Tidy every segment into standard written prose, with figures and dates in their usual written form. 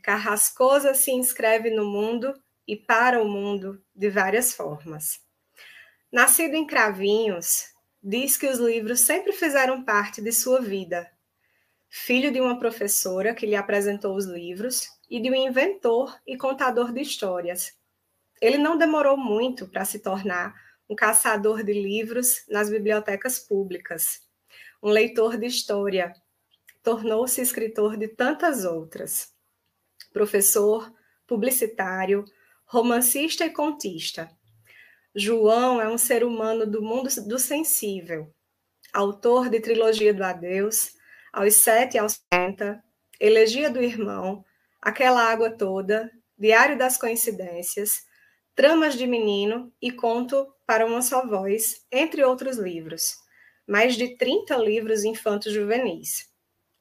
Carrascosa se inscreve no mundo e para o mundo de várias formas. Nascido em Cravinhos, diz que os livros sempre fizeram parte de sua vida. Filho de uma professora que lhe apresentou os livros e de um inventor e contador de histórias. Ele não demorou muito para se tornar um caçador de livros nas bibliotecas públicas. Um leitor de história, tornou-se escritor de tantas outras. Professor, publicitário, romancista e contista. João é um ser humano do mundo do sensível. Autor de Trilogia do Adeus, Aos 7 e aos 40, Elegia do Irmão, Aquela Água Toda, Diário das Coincidências, Tramas de Menino e Conto para uma Só Voz, entre outros livros. Mais de 30 livros infantos juvenis.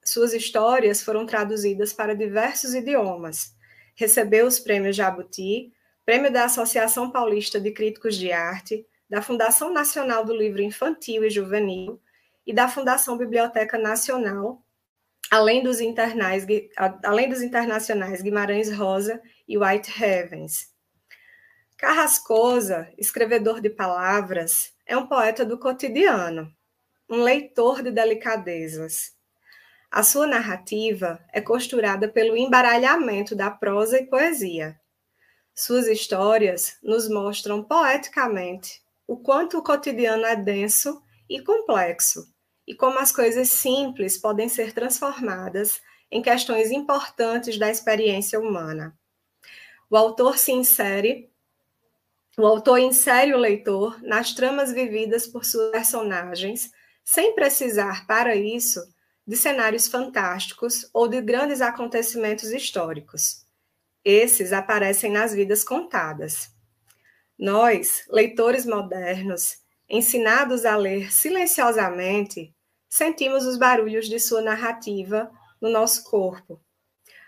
Suas histórias foram traduzidas para diversos idiomas. Recebeu os prêmios Jabuti, Prêmio da Associação Paulista de Críticos de Arte, da Fundação Nacional do Livro Infantil e Juvenil e da Fundação Biblioteca Nacional, além dos internacionais Guimarães Rosa e White Heavens. Carrascosa, escrevedor de palavras, é um poeta do cotidiano, um leitor de delicadezas. A sua narrativa é costurada pelo embaralhamento da prosa e poesia. Suas histórias nos mostram poeticamente o quanto o cotidiano é denso e complexo, e como as coisas simples podem ser transformadas em questões importantes da experiência humana. O autor insere o leitor nas tramas vividas por suas personagens, sem precisar, para isso, de cenários fantásticos ou de grandes acontecimentos históricos. Esses aparecem nas vidas contadas. Nós, leitores modernos, ensinados a ler silenciosamente, sentimos os barulhos de sua narrativa no nosso corpo.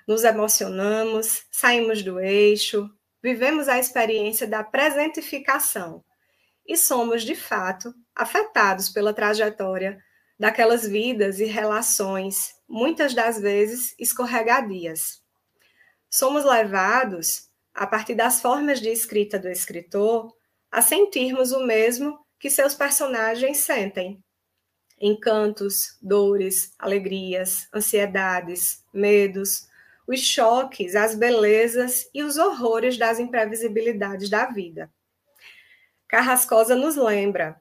Nos emocionamos, saímos do eixo, vivemos a experiência da presentificação e somos, de fato, afetados pela trajetória daquelas vidas e relações, muitas das vezes escorregadias. Somos levados, a partir das formas de escrita do escritor, a sentirmos o mesmo que seus personagens sentem. Encantos, dores, alegrias, ansiedades, medos, os choques, as belezas e os horrores das imprevisibilidades da vida. Carrascosa nos lembra: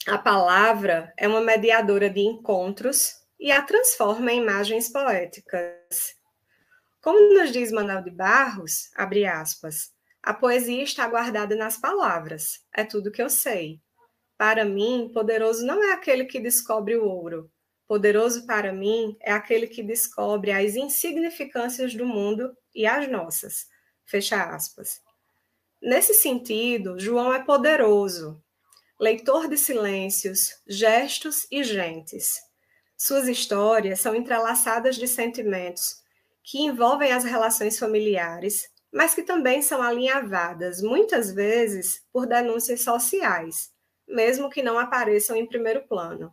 a palavra é uma mediadora de encontros e a transforma em imagens poéticas. Como nos diz Manuel de Barros, abre aspas, a poesia está guardada nas palavras, é tudo que eu sei. Para mim, poderoso não é aquele que descobre o ouro. Poderoso para mim é aquele que descobre as insignificâncias do mundo e as nossas. Fecha aspas. Nesse sentido, João é poderoso, leitor de silêncios, gestos e gentes. Suas histórias são entrelaçadas de sentimentos que envolvem as relações familiares, mas que também são alinhavadas, muitas vezes, por denúncias sociais, mesmo que não apareçam em primeiro plano.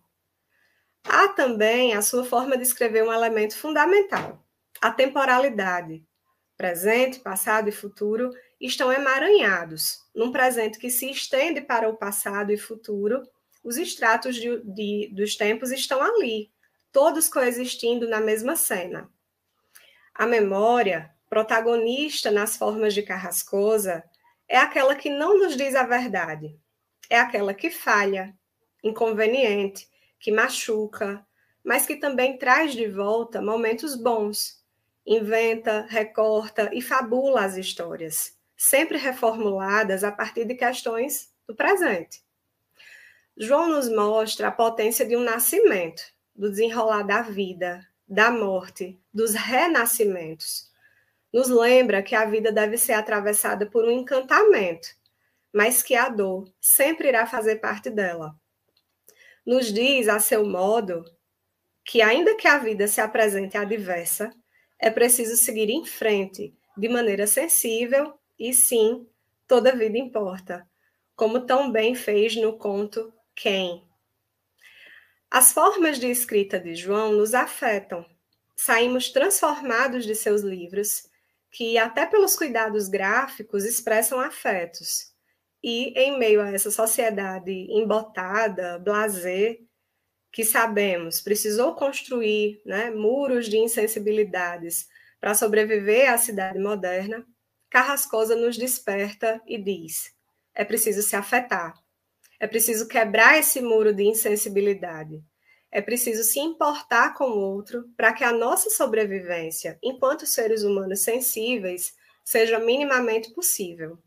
Há também a sua forma de escrever um elemento fundamental, a temporalidade. Presente, passado e futuro estão emaranhados. Num presente que se estende para o passado e futuro, os estratos dos tempos estão ali, todos coexistindo na mesma cena. A memória, protagonista nas formas de Carrascosa, é aquela que não nos diz a verdade. É aquela que falha, inconveniente, que machuca, mas que também traz de volta momentos bons. Inventa, recorta e fabula as histórias, sempre reformuladas a partir de questões do presente. João nos mostra a potência de um nascimento, do desenrolar da vida, da morte, dos renascimentos. Nos lembra que a vida deve ser atravessada por um encantamento, mas que a dor sempre irá fazer parte dela. Nos diz, a seu modo, que ainda que a vida se apresente adversa, é preciso seguir em frente, de maneira sensível, e sim, toda vida importa, como tão bem fez no conto Quem. As formas de escrita de João nos afetam, saímos transformados de seus livros, que até pelos cuidados gráficos expressam afetos. E, em meio a essa sociedade embotada, blasé, que sabemos precisou construir, né, muros de insensibilidades para sobreviver à cidade moderna, Carrascosa nos desperta e diz: é preciso se afetar, é preciso quebrar esse muro de insensibilidade, é preciso se importar com o outro para que a nossa sobrevivência, enquanto seres humanos sensíveis, seja minimamente possível.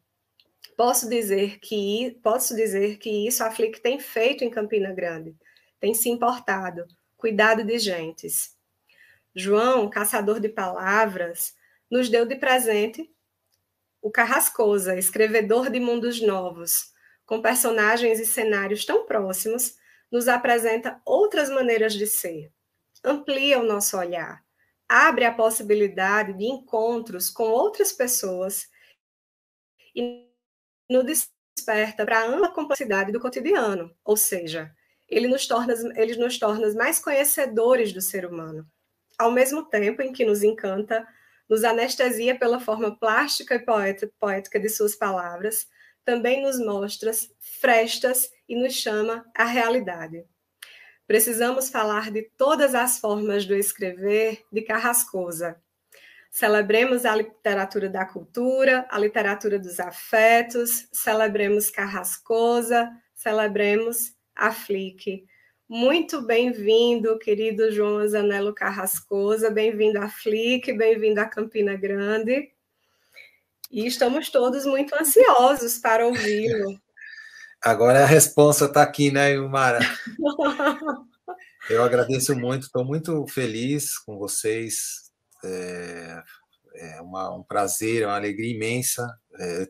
Posso dizer que isso a Flick tem feito em Campina Grande, tem se importado, cuidado de gentes. João, caçador de palavras, nos deu de presente o Carrascosa, escrevedor de mundos novos, com personagens e cenários tão próximos, nos apresenta outras maneiras de ser, amplia o nosso olhar, abre a possibilidade de encontros com outras pessoas e nos desperta para a ampla complexidade do cotidiano, ou seja, ele nos torna mais conhecedores do ser humano, ao mesmo tempo em que nos encanta, nos anestesia pela forma plástica e poética de suas palavras, também nos mostra frestas e nos chama à realidade. Precisamos falar de todas as formas do escrever de Carrascosa. Celebremos a literatura da cultura, a literatura dos afetos, celebremos Carrascosa, celebremos a Flick. Muito bem-vindo, querido João Azanello Carrascosa, bem-vindo à Flick, bem-vindo a Campina Grande. E estamos todos muito ansiosos para ouvi-lo. Agora a resposta está aqui, né, Ilmara? Eu agradeço muito, estou muito feliz com vocês. É um prazer, uma alegria imensa.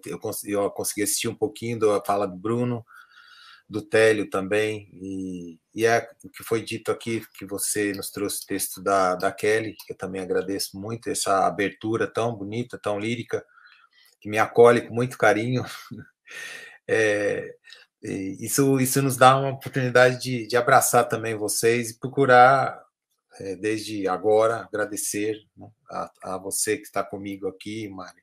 Eu consegui assistir um pouquinho da fala do Bruno, do Télio também, e é o que foi dito aqui, que você nos trouxe o texto da Kelly, que eu também agradeço muito, essa abertura tão bonita, tão lírica, que me acolhe com muito carinho. Isso nos dá uma oportunidade de abraçar também vocês e procurar, desde agora, agradecer, né, a você que está comigo aqui, Mário.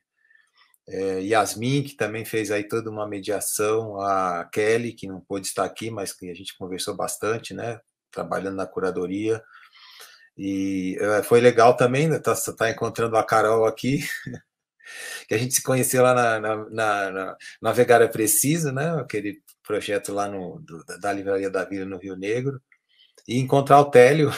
Yasmin, que também fez aí toda uma mediação, a Kelly, que não pôde estar aqui, mas que a gente conversou bastante, né, trabalhando na curadoria. E foi legal também, né, tá encontrando a Carol aqui, que a gente se conheceu lá na Navegar é Preciso, né, aquele projeto lá da Livraria da Vila no Rio Negro, e encontrar o Télio,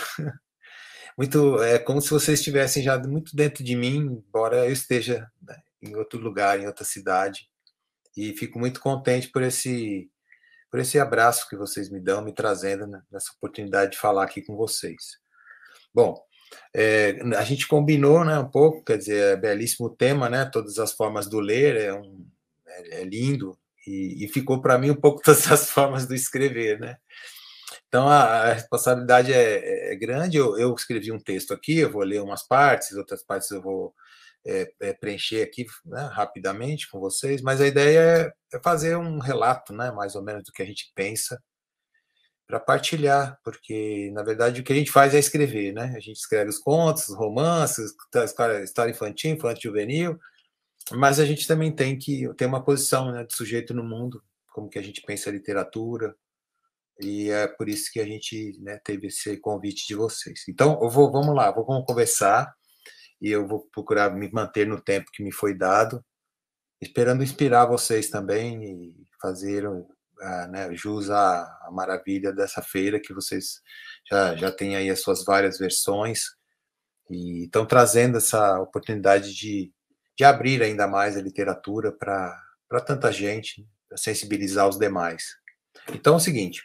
é como se vocês estivessem já muito dentro de mim, embora eu esteja, né, em outro lugar, em outra cidade, e fico muito contente por esse abraço que vocês me dão, me trazendo, né, nessa oportunidade de falar aqui com vocês. Bom, a gente combinou, né, um pouco, quer dizer, é belíssimo o tema, né, todas as formas do ler, é lindo, e ficou para mim um pouco todas as formas do escrever, né. Então, a responsabilidade é grande. Eu escrevi um texto aqui, eu vou ler umas partes, outras partes eu vou preencher aqui, né, rapidamente com vocês, mas a ideia é fazer um relato, né, mais ou menos do que a gente pensa, para partilhar, porque, na verdade, o que a gente faz é escrever, né? A gente escreve os contos, os romances, história infantil, infantil juvenil, mas a gente também tem que ter uma posição, né, de sujeito no mundo, como que a gente pensa a literatura, e é por isso que a gente, né, teve esse convite de vocês. Então, vamos lá, vamos conversar, e eu vou procurar me manter no tempo que me foi dado, esperando inspirar vocês também e fazer, né, jus à maravilha dessa feira, que vocês já têm aí as suas várias versões, e estão trazendo essa oportunidade de abrir ainda mais a literatura para tanta gente, para sensibilizar os demais. Então é o seguinte,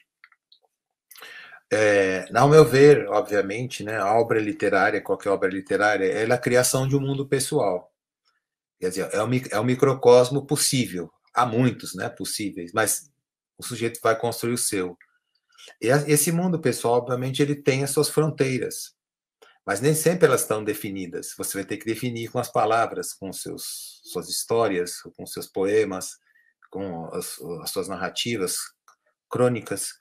ao meu ver, obviamente, né, a obra literária, qualquer obra literária, ela é a criação de um mundo pessoal. Quer dizer, é um microcosmo possível. Há muitos, né, possíveis, mas o sujeito vai construir o seu. E esse mundo pessoal, obviamente, ele tem as suas fronteiras, mas nem sempre elas estão definidas. Você vai ter que definir com as palavras, com suas histórias, com seus poemas, com as suas narrativas, crônicas.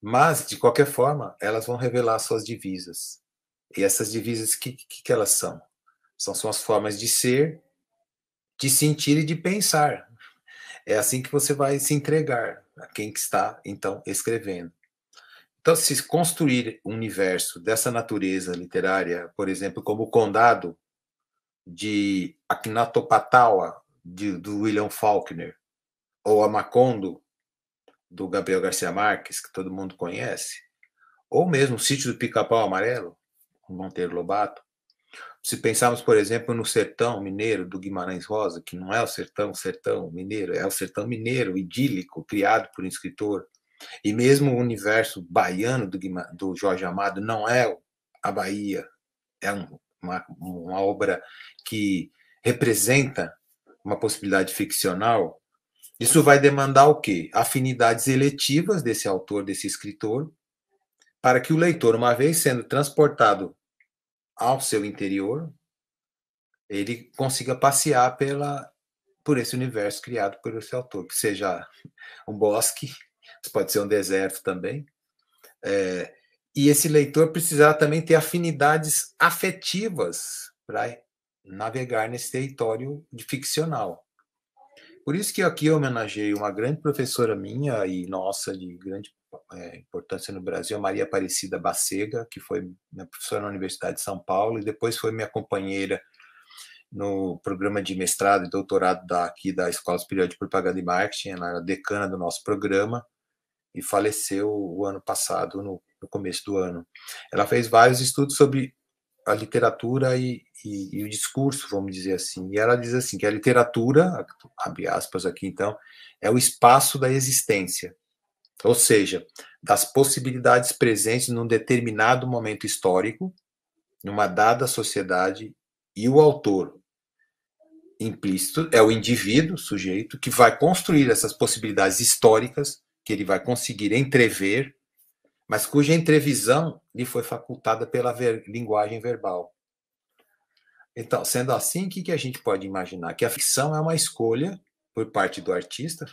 Mas, de qualquer forma, elas vão revelar suas divisas. E essas divisas, que elas são? São as formas de ser, de sentir e de pensar. É assim que você vai se entregar a quem que está, então, escrevendo. Então, se construir um universo dessa natureza literária, por exemplo, como o Condado de Akhnatopatawa, do William Faulkner, ou a Macondo, do Gabriel Garcia Marques, que todo mundo conhece, ou mesmo o Sítio do Pica-Pau Amarelo, com Monteiro Lobato. Se pensarmos, por exemplo, no Sertão Mineiro, do Guimarães Rosa, que não é o sertão mineiro, é o sertão mineiro idílico, criado por um escritor, e mesmo o universo baiano do Jorge Amado não é a Bahia, é uma obra que representa uma possibilidade ficcional. Isso vai demandar o quê? Afinidades eletivas desse autor, desse escritor, para que o leitor, uma vez sendo transportado ao seu interior, ele consiga passear por esse universo criado por esse autor, que seja um bosque, pode ser um deserto também. E esse leitor precisará também ter afinidades afetivas para navegar nesse território de ficcional. Por isso que aqui eu homenageei uma grande professora minha e nossa, de grande importância no Brasil, Maria Aparecida Bacega, que foi minha professora na Universidade de São Paulo e depois foi minha companheira no programa de mestrado e doutorado aqui da Escola Superior de Propaganda e Marketing. Ela era decana do nosso programa e faleceu o ano passado, no começo do ano. Ela fez vários estudos sobre a literatura e o discurso, vamos dizer assim. E ela diz assim, que a literatura, abre aspas aqui então, é o espaço da existência, ou seja, das possibilidades presentes num determinado momento histórico, numa dada sociedade, e o autor implícito é o indivíduo, sujeito, que vai construir essas possibilidades históricas, que ele vai conseguir entrever, mas cuja entrevisão lhe foi facultada pela linguagem verbal. Então, sendo assim, o que a gente pode imaginar? Que a ficção é uma escolha por parte do artista,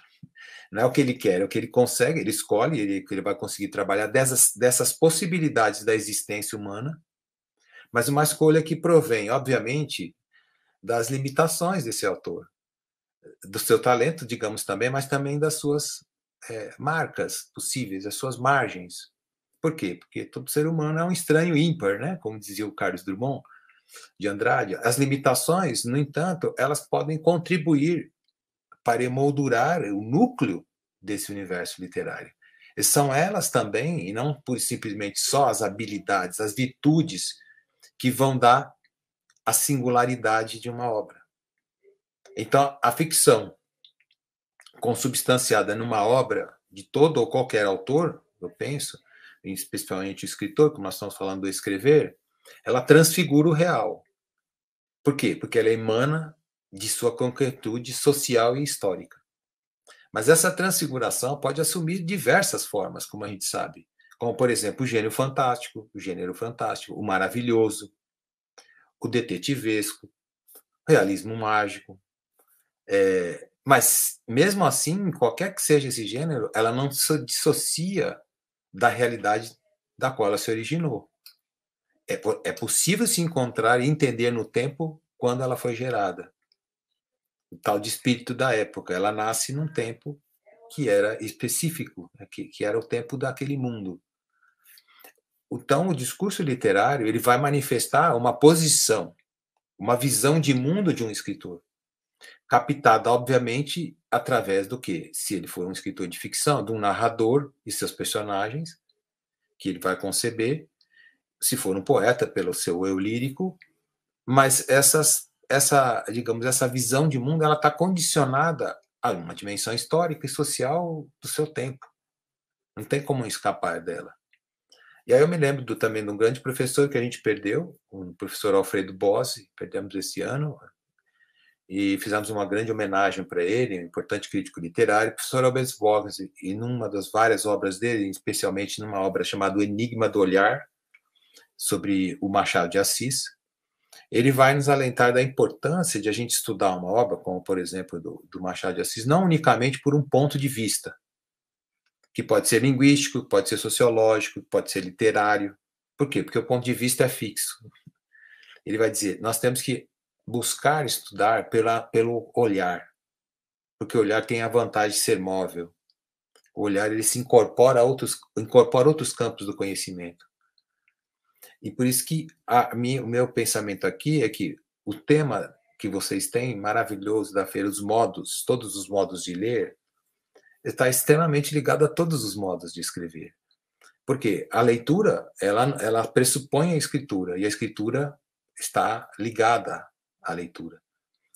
não é o que ele quer, é o que ele consegue, ele escolhe, ele vai conseguir trabalhar dessas possibilidades da existência humana, mas uma escolha que provém, obviamente, das limitações desse autor, do seu talento, digamos também, mas também das suas marcas possíveis, das suas margens. Por quê? Porque todo ser humano é um estranho ímpar, né? Como dizia o Carlos Drummond de Andrade. As limitações, no entanto, elas podem contribuir para emoldurar o núcleo desse universo literário. E são elas também, e não simplesmente só as habilidades, as virtudes que vão dar a singularidade de uma obra. Então, a ficção consubstanciada numa obra de todo ou qualquer autor, eu penso, especialmente o escritor, como nós estamos falando do escrever, ela transfigura o real. Por quê? Porque ela emana de sua concretude social e histórica. Mas essa transfiguração pode assumir diversas formas, como a gente sabe, como, por exemplo, o gênero fantástico, o maravilhoso, o detetivesco, o realismo mágico. Mas, mesmo assim, qualquer que seja esse gênero, ela não se dissocia da realidade da qual ela se originou. É possível se encontrar e entender no tempo quando ela foi gerada. O tal de espírito da época. Ela nasce num tempo que era específico, que era o tempo daquele mundo. Então, o discurso literário ele vai manifestar uma posição, uma visão de mundo de um escritor, captada, obviamente, através do quê? Se ele for um escritor de ficção, de um narrador e seus personagens, que ele vai conceber, se for um poeta, pelo seu eu lírico, mas digamos, essa visão de mundo, ela está condicionada a uma dimensão histórica e social do seu tempo. Não tem como escapar dela. E aí eu me lembro também de um grande professor que a gente perdeu, o professor Alfredo Bossi, perdemos esse ano, e fizemos uma grande homenagem para ele, um importante crítico literário, o professor Albert Bossi, e numa das várias obras dele, especialmente numa obra chamada O Enigma do Olhar, sobre o Machado de Assis, ele vai nos alentar da importância de a gente estudar uma obra, como, por exemplo, do Machado de Assis, não unicamente por um ponto de vista, que pode ser linguístico, pode ser sociológico, pode ser literário, Por quê? Porque o ponto de vista é fixo. Ele vai dizer, nós temos que buscar estudar pelo olhar, porque o olhar tem a vantagem de ser móvel. O olhar ele se incorpora outros campos do conhecimento. E por isso que o meu pensamento aqui é que o tema que vocês têm, maravilhoso, da feira, os modos, todos os modos de ler, está extremamente ligado a todos os modos de escrever. Porque a leitura, ela pressupõe a escritura, e a escritura está ligada à leitura.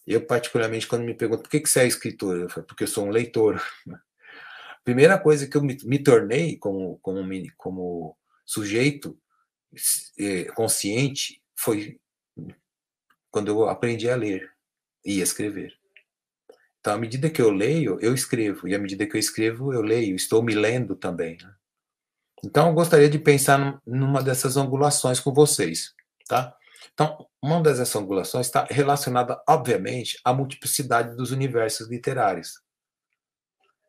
Eu, particularmente, quando me perguntam por que você é escritor, eu falo, porque eu sou um leitor. A primeira coisa que eu me tornei como sujeito consciente foi quando eu aprendi a ler e a escrever. Então, à medida que eu leio, eu escrevo, e à medida que eu escrevo, eu leio, estou me lendo também. Né? Então, eu gostaria de pensar numa dessas angulações com vocês, tá? Então, uma dessas angulações está relacionada, obviamente, à multiplicidade dos universos literários.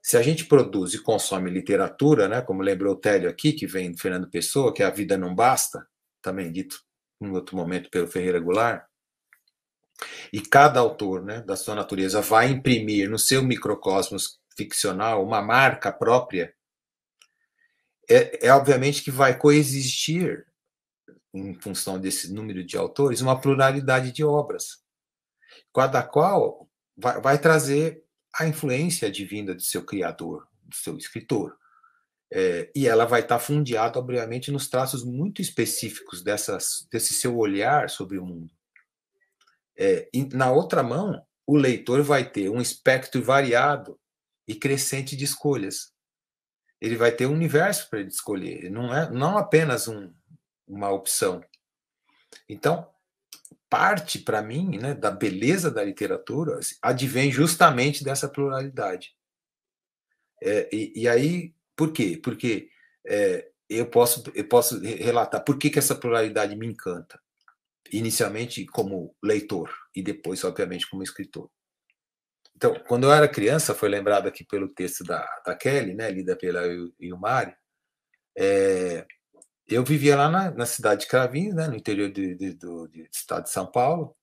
Se a gente produz e consome literatura, né, como lembrou o Télio aqui, que vem do Fernando Pessoa, que a vida não basta, também dito em outro momento pelo Ferreira Goulart, e cada autor, né, da sua natureza vai imprimir no seu microcosmos ficcional uma marca própria, obviamente que vai coexistir, em função desse número de autores, uma pluralidade de obras, cada qual vai trazer a influência divina do seu criador, do seu escritor. E ela vai estar fundiada, obviamente, nos traços muito específicos desse seu olhar sobre o mundo. E na outra mão, o leitor vai ter um espectro variado e crescente de escolhas. Ele vai ter um universo para ele escolher, não apenas uma opção. Então, parte, para mim, né, da beleza da literatura advém justamente dessa pluralidade. E aí, por quê? Porque eu posso relatar por que essa pluralidade me encanta. Inicialmente como leitor e depois, obviamente, como escritor. Então, quando eu era criança, foi lembrado aqui pelo texto da Kelly, né, lida pela Ilmari, eu vivia lá na cidade de Cravinhos, né, no interior do estado de São Paulo,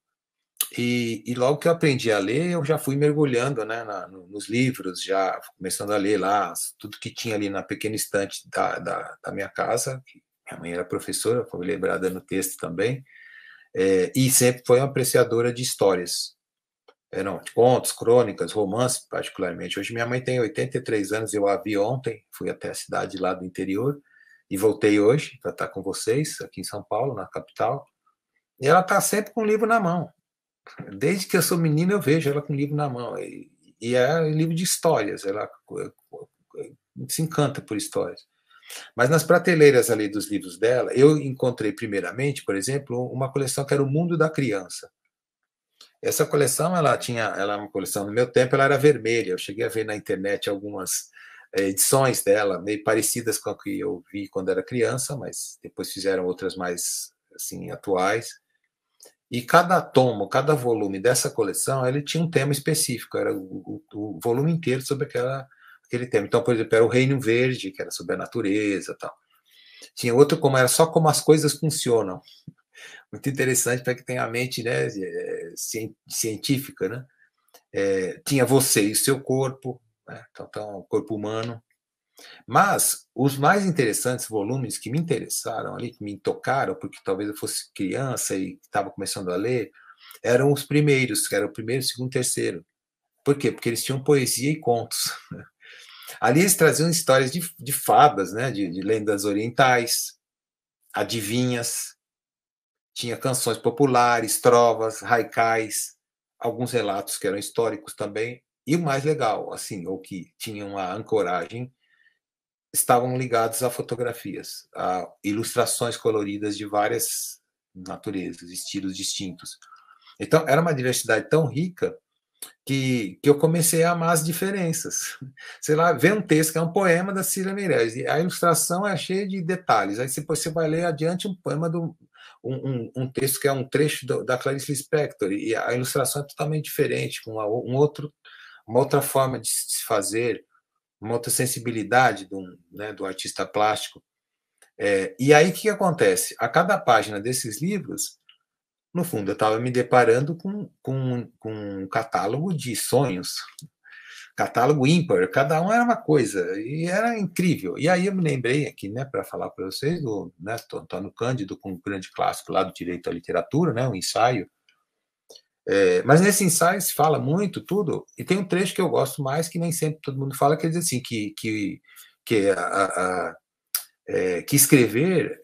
e logo que eu aprendi a ler, eu já fui mergulhando, né, nos livros, já começando a ler lá tudo que tinha ali na pequena estante da minha casa. Minha mãe era professora, foi lembrada no texto também, e sempre foi uma apreciadora de histórias. Eram contos, crônicas, romances, particularmente. Hoje minha mãe tem 83 anos, eu a vi ontem, fui até a cidade lá do interior, e voltei hoje para estar com vocês, aqui em São Paulo, na capital, e ela está sempre com o livro na mão. Desde que eu sou menino, eu vejo ela com o livro na mão. E é um livro de histórias, ela se encanta por histórias. Mas nas prateleiras ali dos livros dela, eu encontrei primeiramente, por exemplo, uma coleção que era O Mundo da Criança. Essa coleção, ela é uma coleção, no meu tempo, ela era vermelha. Eu cheguei a ver na internet algumas edições dela, meio parecidas com a que eu vi quando era criança, mas depois fizeram outras mais assim, atuais. E cada tomo, cada volume dessa coleção, ele tinha um tema específico, era o volume inteiro sobre aquele tema. Então, por exemplo, era o Reino Verde, que era sobre a natureza e tal. Tinha outro como era só como as coisas funcionam. Muito interessante para que tenha a mente, né, científica, né? Tinha você e o seu corpo, né? Então, o corpo humano. Mas os mais interessantes volumes que me interessaram ali, que me tocaram, porque talvez eu fosse criança e estava começando a ler, eram os primeiros, que era o primeiro, segundo, terceiro. Por quê? Porque eles tinham poesia e contos. Ali eles traziam histórias de fadas, né? de lendas orientais, adivinhas, tinha canções populares, trovas, haikais, alguns relatos que eram históricos também, e o mais legal, assim, ou que tinham a ancoragem, estavam ligados a fotografias, a ilustrações coloridas de várias naturezas, estilos distintos. Então, era uma diversidade tão rica que eu comecei a amar as diferenças. Sei lá, vê um texto que é um poema da Cira Meirelles, e a ilustração é cheia de detalhes. Aí depois você vai ler adiante um poema um texto que é um trecho da Clarice Lispector, e a ilustração é totalmente diferente, com uma outra forma de se fazer, uma outra sensibilidade do artista plástico. E aí, o que acontece? A cada página desses livros, no fundo, eu estava me deparando com um catálogo de sonhos, catálogo ímpar, cada um era uma coisa, e era incrível. E aí eu me lembrei aqui, né, para falar para vocês, do, né, Antônio Cândido, com um grande clássico lá do direito à literatura, né, um ensaio. Mas nesse ensaio se fala muito, tudo, e tem um trecho que eu gosto mais, que nem sempre todo mundo fala, que diz assim, que escrever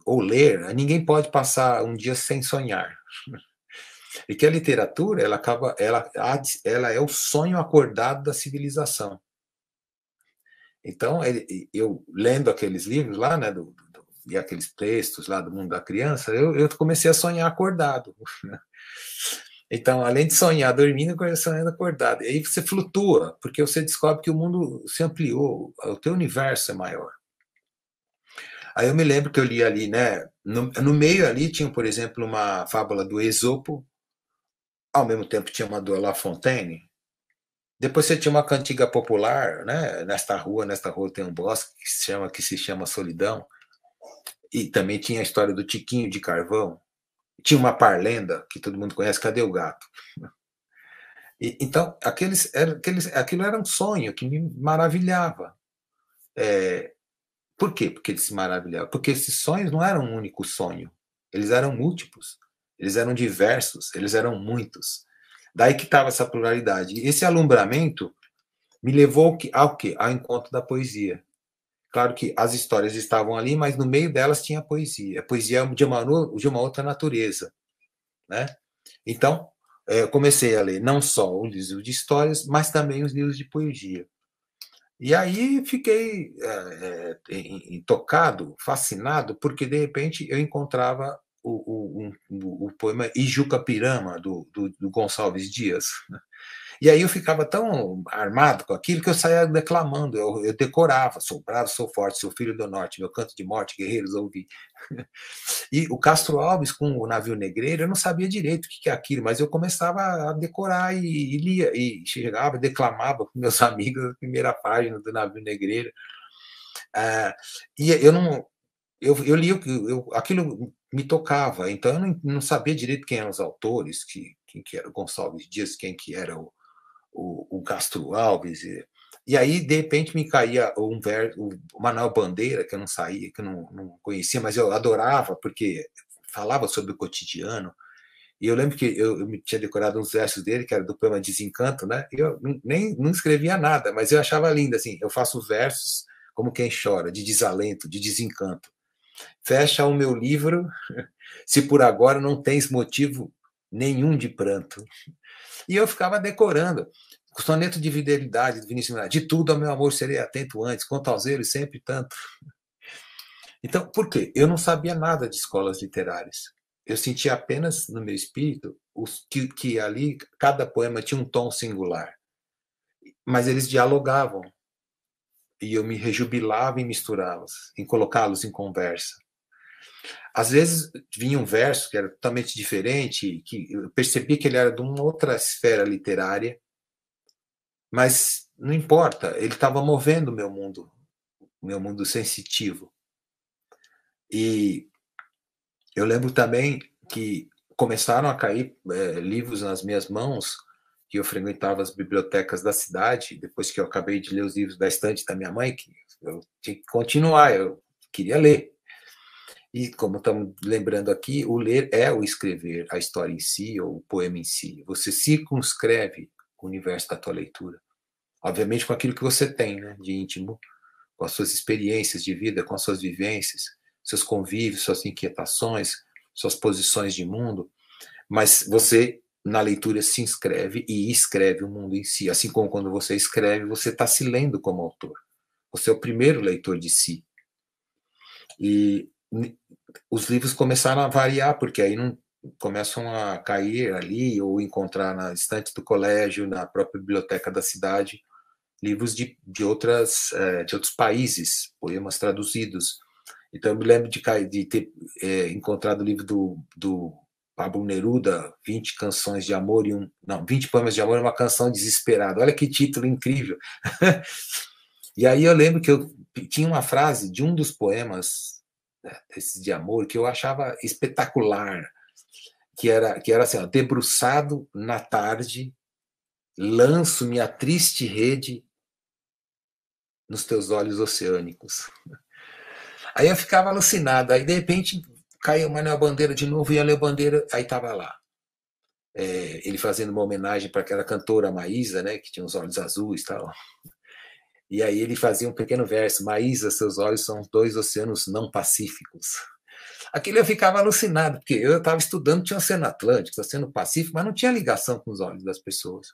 ou ler, ninguém pode passar um dia sem sonhar. E que a literatura, ela é o sonho acordado da civilização. Então, eu lendo aqueles livros lá, né, e aqueles textos lá do mundo da criança, eu comecei a sonhar acordado. Então, além de sonhar dormindo, eu comecei sonhando acordado. E aí você flutua, porque você descobre que o mundo se ampliou, o teu universo é maior. Aí eu me lembro que eu li ali, né, no meio ali tinha, por exemplo, uma fábula do Esopo, ao mesmo tempo tinha uma do La Fontaine. Depois você tinha uma cantiga popular, né? Nesta rua tem um bosque que se chama Solidão. E também tinha a história do Tiquinho de Carvão. Tinha uma parlenda que todo mundo conhece, Cadê o Gato? Então, aquilo era um sonho que me maravilhava. Por quê? Porque ele se maravilhava? Porque esses sonhos não eram um único sonho. Eles eram múltiplos. Eles eram diversos. Eles eram muitos. Daí que estava essa pluralidade. E esse alumbramento me levou ao quê? Ao encontro da poesia. Claro que as histórias estavam ali, mas no meio delas tinha a poesia. A poesia é de uma outra natureza, né? Então, eu comecei a ler não só os livros de histórias, mas também os livros de poesia. E aí fiquei tocado, fascinado, porque de repente eu encontrava o poema Ijuca Pirama, do Gonçalves Dias. E aí eu ficava tão armado com aquilo que eu saía declamando, eu decorava, sou bravo, sou forte, sou filho do norte, meu canto de morte, guerreiros ouvi. E o Castro Alves com o Navio Negreiro, eu não sabia direito o que é aquilo, mas eu começava a decorar e lia, e chegava, declamava com meus amigos a primeira página do Navio Negreiro. E eu não, eu li, aquilo me tocava, então eu não sabia direito quem eram os autores, quem que era o Gonçalves Dias, quem que era o Castro Alves. E aí, de repente, me caía o Manuel Bandeira, que eu não saía, que eu não conhecia, mas eu adorava, porque falava sobre o cotidiano. E eu lembro que eu me tinha decorado uns versos dele, que era do poema Desencanto, né? Eu nem não escrevia nada, mas eu achava lindo, assim, eu faço versos como quem chora, de desalento, de desencanto. Fecha o meu livro, se por agora não tens motivo nenhum de pranto. E eu ficava decorando. O soneto de fidelidade do Vinícius Moraes. De tudo, ao meu amor, serei atento antes, quanto ao zelo, sempre tanto. Então, por quê? Eu não sabia nada de escolas literárias. Eu sentia apenas no meu espírito que ali cada poema tinha um tom singular. Mas eles dialogavam. E eu me rejubilava em misturá-los, em colocá-los em conversa. Às vezes vinha um verso que era totalmente diferente, que eu percebi que ele era de uma outra esfera literária, mas não importa, ele estava movendo o meu mundo sensitivo. E eu lembro também que começaram a cair livros nas minhas mãos, que eu frequentava as bibliotecas da cidade, depois que eu acabei de ler os livros da estante da minha mãe, que eu tinha que continuar, eu queria ler. E como estamos lembrando aqui, o ler é o escrever a história em si, ou o poema em si. Você circunscreve o universo da tua leitura. Obviamente com aquilo que você tem, né, de íntimo, com as suas experiências de vida, com as suas vivências, seus convívios, suas inquietações, suas posições de mundo, mas você, na leitura, se inscreve e escreve o mundo em si. Assim como quando você escreve, você está se lendo como autor. Você é o primeiro leitor de si. E os livros começaram a variar, porque aí não começam a cair ali, ou encontrar na estante do colégio, na própria biblioteca da cidade, livros de outros países, poemas traduzidos. Então, eu me lembro de ter encontrado o livro do Pablo Neruda, 20 canções de amor e 20 poemas de amor e uma canção desesperada. Olha que título incrível! E aí eu lembro que eu tinha uma frase de um dos poemas, né, esses de amor, que eu achava espetacular, que era assim, ó, debruçado na tarde, lanço minha triste rede nos teus olhos oceânicos. Aí eu ficava alucinado, aí de repente caiu o Manuel Bandeira de novo, e a Manuel Bandeira, aí estava lá. Ele fazendo uma homenagem para aquela cantora Maísa, né, que tinha os olhos azuis e tal. E aí ele fazia um pequeno verso: Maísa, seus olhos são dois oceanos não pacíficos. Aquilo eu ficava alucinado, porque eu estava estudando, tinha o Oceano Atlântico, o Oceano Pacífico, mas não tinha ligação com os olhos das pessoas.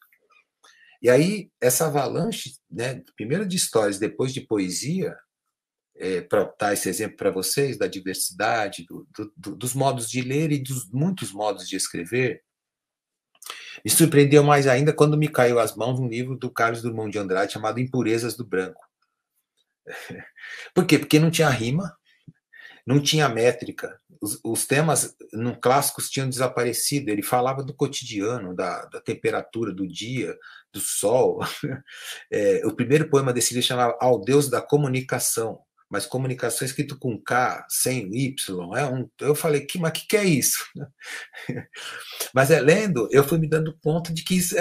E aí, essa avalanche, né, primeiro de histórias, depois de poesia, para dar esse exemplo para vocês, da diversidade, dos modos de ler e dos muitos modos de escrever, me surpreendeu mais ainda quando me caiu às mãos um livro do Carlos Drummond de Andrade chamado Impurezas do Branco. Por quê? Porque não tinha rima, não tinha métrica. Os temas no clássicos tinham desaparecido. Ele falava do cotidiano, da temperatura do dia, do sol. O primeiro poema desse livro chamava Ao Deus da Comunicação, mas comunicação escrito com K, sem Y. Eu falei, mas que é isso? Mas lendo, eu fui me dando conta de que isso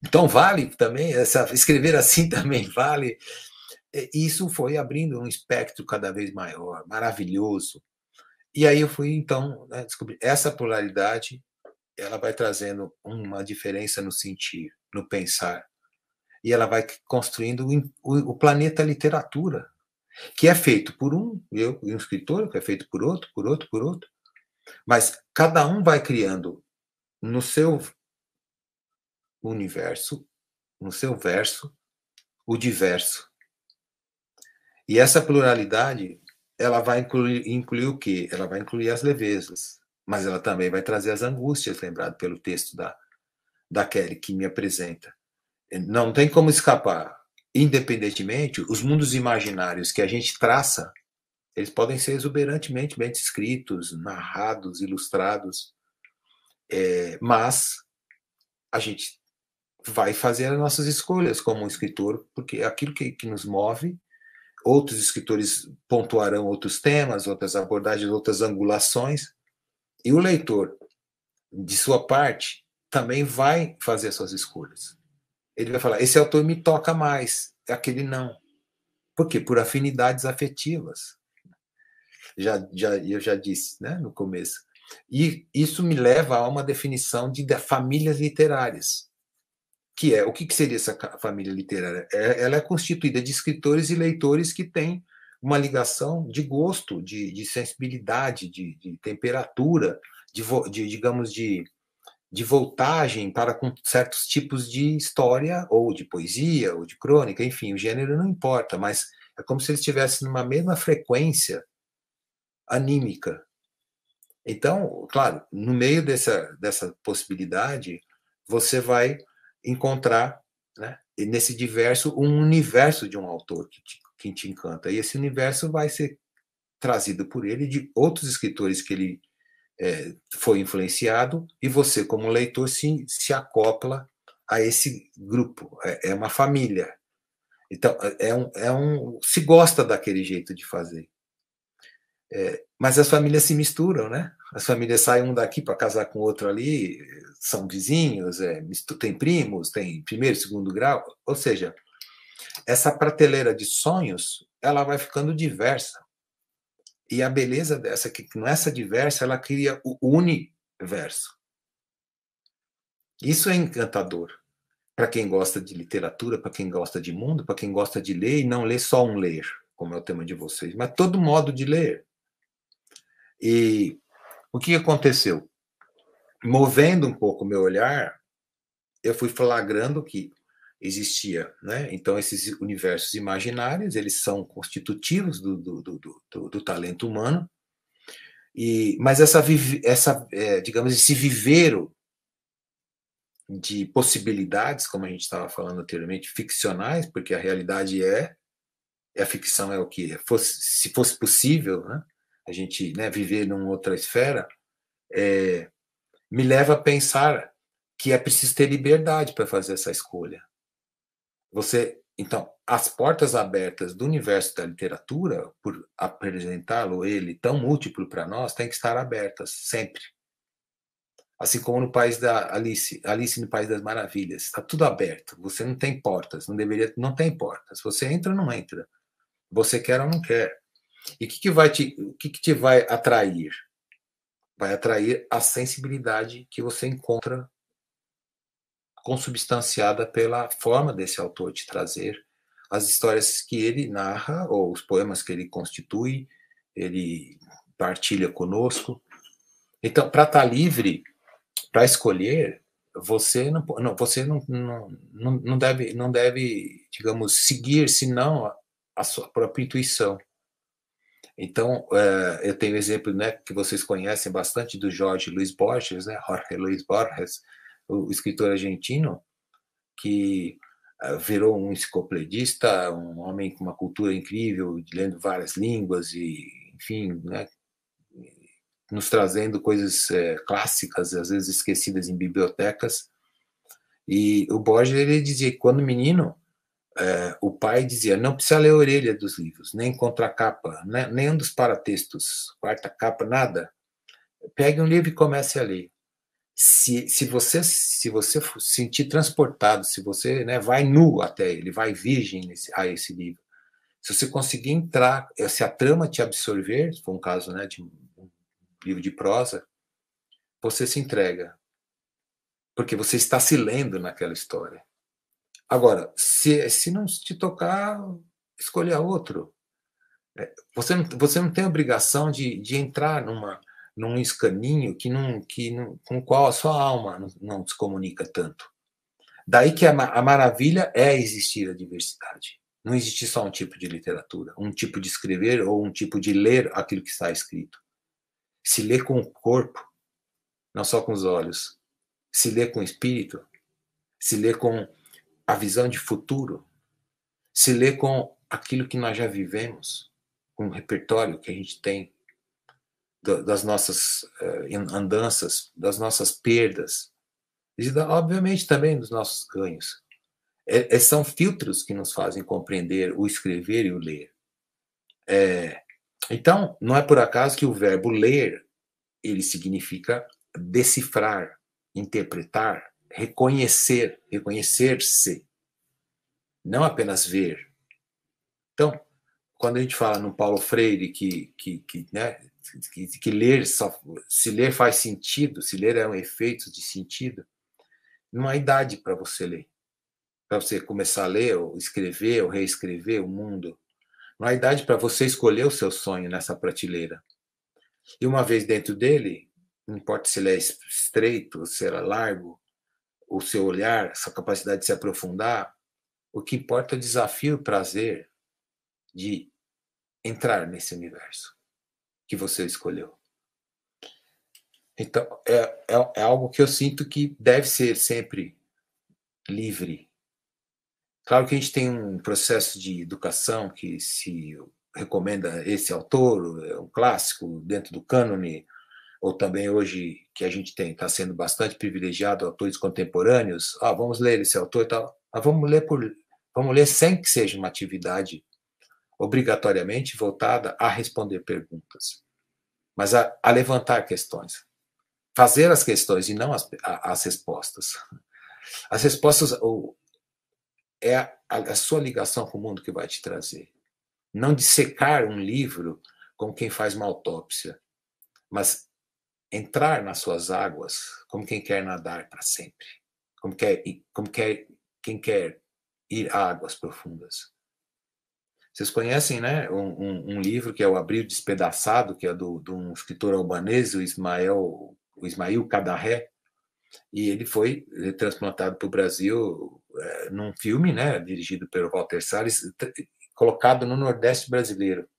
então vale também, escrever assim também vale. E isso foi abrindo um espectro cada vez maior, maravilhoso. E aí eu fui, então, né, descobrir essa pluralidade, ela vai trazendo uma diferença no sentir, no pensar. E ela vai construindo o planeta literatura, que é feito por eu e um escritor, que é feito por outro, por outro, por outro. Mas cada um vai criando no seu universo, no seu verso, o diverso. E essa pluralidade, ela vai incluir o quê? Ela vai incluir as levezas, mas ela também vai trazer as angústias, lembrado pelo texto da Kelly, que me apresenta. Não tem como escapar. Independentemente, os mundos imaginários que a gente traça, eles podem ser exuberantemente bem descritos, narrados, ilustrados, mas a gente vai fazer as nossas escolhas como um escritor, porque é aquilo que nos move. Outros escritores pontuarão outros temas, outras abordagens, outras angulações, e o leitor, de sua parte, também vai fazer as suas escolhas. Ele vai falar, esse autor me toca mais, aquele não. Por quê? Por afinidades afetivas. Eu já disse, né, no começo. E isso me leva a uma definição de famílias literárias, que é, o que seria essa família literária? Ela é constituída de escritores e leitores que têm uma ligação de gosto, de sensibilidade, de temperatura, digamos, de voltagem para com certos tipos de história, ou de poesia, ou de crônica, enfim, o gênero não importa, mas é como se eles estivessem numa mesma frequência anímica. Então, claro, no meio dessa possibilidade, você vai encontrar, né, nesse diverso, um universo de um autor que te encanta. E esse universo vai ser trazido por ele de outros escritores que ele foi influenciado, e você, como leitor, se acopla a esse grupo. É uma família. Então, se gosta daquele jeito de fazer. Mas as famílias se misturam, né? As famílias saem um daqui para casar com o outro ali, são vizinhos, tem primos, tem primeiro, segundo grau, ou seja, essa prateleira de sonhos, ela vai ficando diversa. E a beleza dessa, que nessa diversa, ela cria o universo. Isso é encantador para quem gosta de literatura, para quem gosta de mundo, para quem gosta de ler e não ler só um ler, como é o tema de vocês, mas todo modo de ler. E o que aconteceu? Movendo um pouco o meu olhar, eu fui flagrando que existia, né? Então, esses universos imaginários, eles são constitutivos do talento humano, mas digamos, esse viveiro de possibilidades, como a gente estava falando anteriormente, ficcionais, porque a realidade a ficção é o que se fosse possível, né? A gente, né, viver numa outra esfera, me leva a pensar que é preciso ter liberdade para fazer essa escolha. Você Então, as portas abertas do universo da literatura, por apresentá-lo ele tão múltiplo para nós, tem que estar abertas sempre. Assim como no País da Alice, Alice no País das Maravilhas, está tudo aberto. Você não tem portas, não tem portas. Você entra ou não entra. Você quer ou não quer. E o que te vai atrair? Vai atrair a sensibilidade que você encontra consubstanciada pela forma desse autor te trazer as histórias que ele narra, ou os poemas que ele constitui, ele partilha conosco. Então, para estar livre, para escolher, você não deve, digamos, seguir, senão a sua própria intuição. Então, eu tenho exemplo, né, que vocês conhecem bastante do Jorge Luis Borges, né, Jorge Luis Borges, o escritor argentino, que virou um enciclopedista, um homem com uma cultura incrível, lendo várias línguas e, enfim, né, nos trazendo coisas clássicas, às vezes esquecidas em bibliotecas. E o Borges, ele dizia que quando menino, o pai dizia, não precisa ler a orelha dos livros, nem contracapa, né, nenhum dos paratextos, quarta capa, nada. Pegue um livro e comece a ler. Se você se sentir transportado, se você, né, vai nu até ele, vai virgem a esse livro, se você conseguir entrar, se a trama te absorver, se for um caso, né, de um livro de prosa, você se entrega, porque você está se lendo naquela história. Agora, se não te tocar, escolha outro. Você não tem obrigação de entrar num escaninho com o qual a sua alma não se comunica tanto. Daí que a maravilha é existir a diversidade. Não existe só um tipo de literatura, um tipo de escrever ou um tipo de ler aquilo que está escrito. Se lê com o corpo, não só com os olhos. Se lê com o espírito, se lê com a visão de futuro, se lê com aquilo que nós já vivemos, com o repertório que a gente tem, das nossas andanças, das nossas perdas, e, obviamente, também dos nossos ganhos. São filtros que nos fazem compreender o escrever e o ler. Então, não é por acaso que o verbo ler, ele significa decifrar, interpretar, reconhecer, reconhecer-se, não apenas ver. Então, quando a gente fala no Paulo Freire né, que ler se ler faz sentido, se ler é um efeito de sentido, não há idade para você ler, para você começar a ler, ou escrever, ou reescrever o mundo. Não há idade para você escolher o seu sonho nessa prateleira. E uma vez dentro dele, não importa se ele é estreito, se ele é largo, o seu olhar, sua capacidade de se aprofundar, o que importa é o desafio e o prazer de entrar nesse universo que você escolheu. Então, é algo que eu sinto que deve ser sempre livre. Claro que a gente tem um processo de educação que se recomenda esse autor, é um clássico dentro do cânone, ou também hoje que a gente está sendo bastante privilegiado autores contemporâneos, vamos ler esse autor e tal, mas vamos ler sem que seja uma atividade obrigatoriamente voltada a responder perguntas, mas a levantar questões, fazer as questões e não as respostas. As respostas é a sua ligação com o mundo que vai te trazer. Não dissecar um livro como quem faz uma autópsia, mas entrar nas suas águas como quem quer nadar para sempre, como quem quer ir a águas profundas. Vocês conhecem, né, um livro que é O Abril Despedaçado, que é de um escritor albanês, o Ismail Kadaré, e ele foi transplantado para o Brasil num filme, né, dirigido pelo Walter Salles, colocado no Nordeste brasileiro,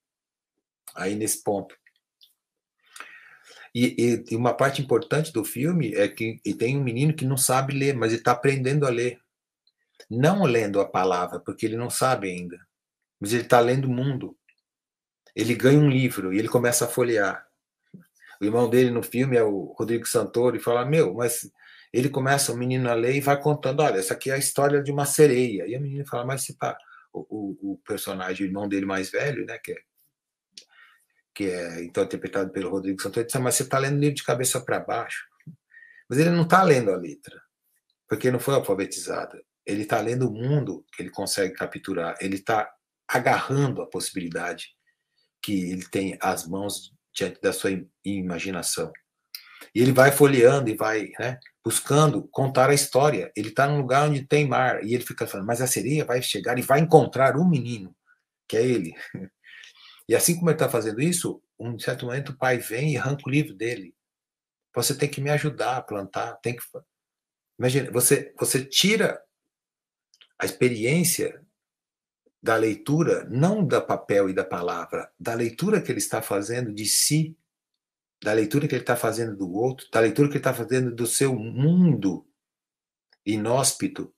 aí nesse ponto. E uma parte importante do filme é que tem um menino que não sabe ler, mas ele está aprendendo a ler. Não lendo a palavra, porque ele não sabe ainda, mas ele está lendo o mundo. Ele ganha um livro e ele começa a folhear. O irmão dele no filme é o Rodrigo Santoro e fala, mas ele começa, o menino a ler e vai contando, olha, essa aqui é a história de uma sereia. E a menina fala, mas o personagem, o irmão dele mais velho, né, que é então interpretado pelo Rodrigo Santoro, disse, mas você está lendo o livro de cabeça para baixo. Mas ele não está lendo a letra, porque não foi alfabetizado. Ele está lendo o mundo que ele consegue capturar, ele está agarrando a possibilidade que ele tem às mãos diante da sua imaginação. E ele vai folheando e vai, né, buscando contar a história. Ele está num lugar onde tem mar, e ele fica falando, mas a sereia vai chegar e vai encontrar um menino, que é ele. E assim como ele está fazendo isso, um certo momento o pai vem e arranca o livro dele. Você tem que me ajudar a plantar, tem que... Imagina, você tira a experiência da leitura, não da papel e da palavra, da leitura que ele está fazendo de si, da leitura que ele está fazendo do outro, da leitura que ele está fazendo do seu mundo inóspito,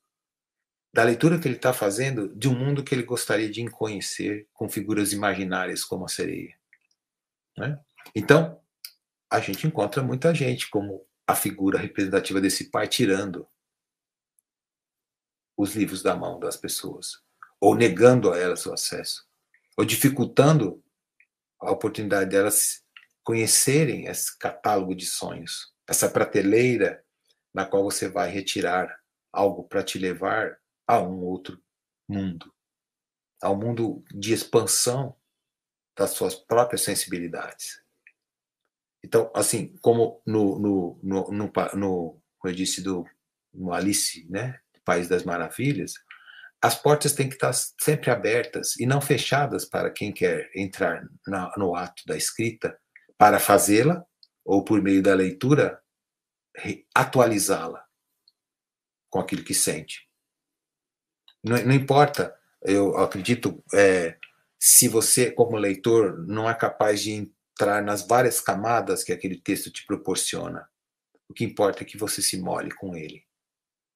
da leitura que ele está fazendo de um mundo que ele gostaria de conhecer com figuras imaginárias como a sereia. Né? Então, a gente encontra muita gente como a figura representativa desse pai tirando os livros da mão das pessoas, ou negando a elas o acesso, ou dificultando a oportunidade delas conhecerem esse catálogo de sonhos, essa prateleira na qual você vai retirar algo para te levar a um outro mundo, a um mundo de expansão das suas próprias sensibilidades. Então, assim, como como eu disse, no Alice, né, País das Maravilhas, as portas têm que estar sempre abertas e não fechadas para quem quer entrar no ato da escrita para fazê-la, ou por meio da leitura, atualizá-la com aquilo que sente. Não importa, eu acredito, se você, como leitor, não é capaz de entrar nas várias camadas que aquele texto te proporciona. O que importa é que você se molhe com ele.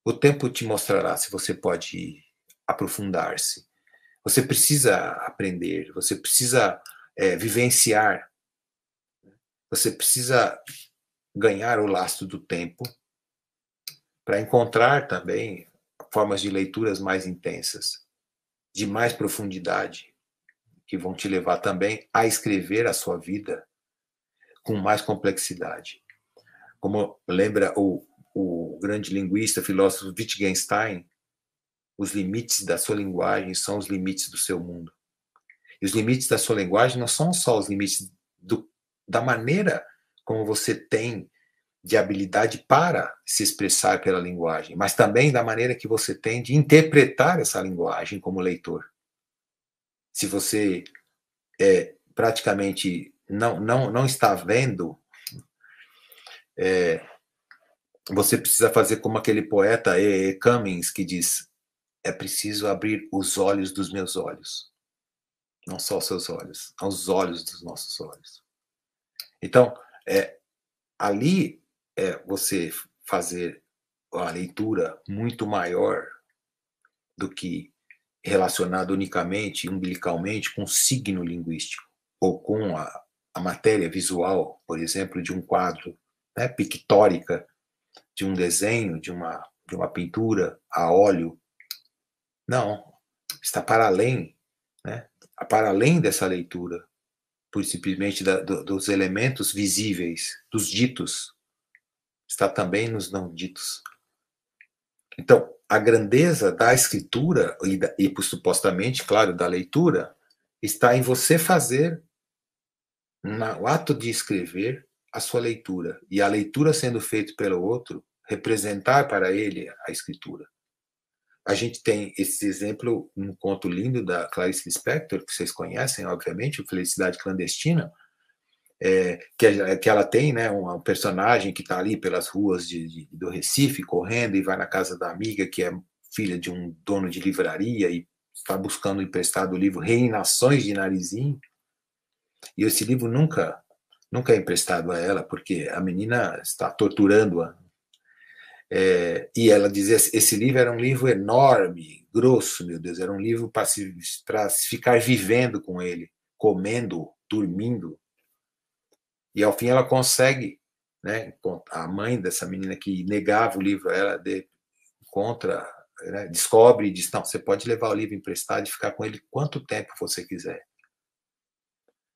O tempo te mostrará se você pode aprofundar-se. Você precisa aprender, você precisa vivenciar, você precisa ganhar o lastro do tempo para encontrar também formas de leituras mais intensas, de mais profundidade, que vão te levar também a escrever a sua vida com mais complexidade. Como lembra o grande linguista, filósofo Wittgenstein, os limites da sua linguagem são os limites do seu mundo. E os limites da sua linguagem não são só os limites da maneira como você tem de habilidade para se expressar pela linguagem, mas também da maneira que você tem de interpretar essa linguagem como leitor. Se você praticamente não está vendo, você precisa fazer como aquele poeta E. Cummings, que diz, é preciso abrir os olhos dos meus olhos. Não só os seus olhos, aos olhos dos nossos olhos. Então, ali você fazer a leitura muito maior do que relacionado unicamente, umbilicalmente, com o signo linguístico, ou com a matéria visual, por exemplo, de um quadro, né, pictórica, de um desenho, de uma pintura a óleo. Não, está para além, né, para além dessa leitura, por simplesmente dos elementos visíveis, dos ditos, está também nos não ditos. Então, a grandeza da escritura, e supostamente, claro, da leitura, está em você fazer, no ato de escrever, a sua leitura. E a leitura sendo feita pelo outro, representar para ele a escritura. A gente tem esse exemplo num conto lindo da Clarice Lispector, que vocês conhecem, obviamente, o Felicidade Clandestina, que ela tem, né, um personagem que está ali pelas ruas do Recife, correndo, e vai na casa da amiga, que é filha de um dono de livraria, e está buscando emprestado o livro Reinações de Narizinho, e esse livro nunca é emprestado a ela, porque a menina está torturando-a. E ela dizia, esse livro era um livro enorme, grosso, meu Deus, era um livro para se ficar vivendo com ele, comendo, dormindo. E ao fim ela consegue, né, a mãe dessa menina que negava o livro a ela, encontra né, descobre e diz, não, você pode levar o livro emprestado e ficar com ele quanto tempo você quiser.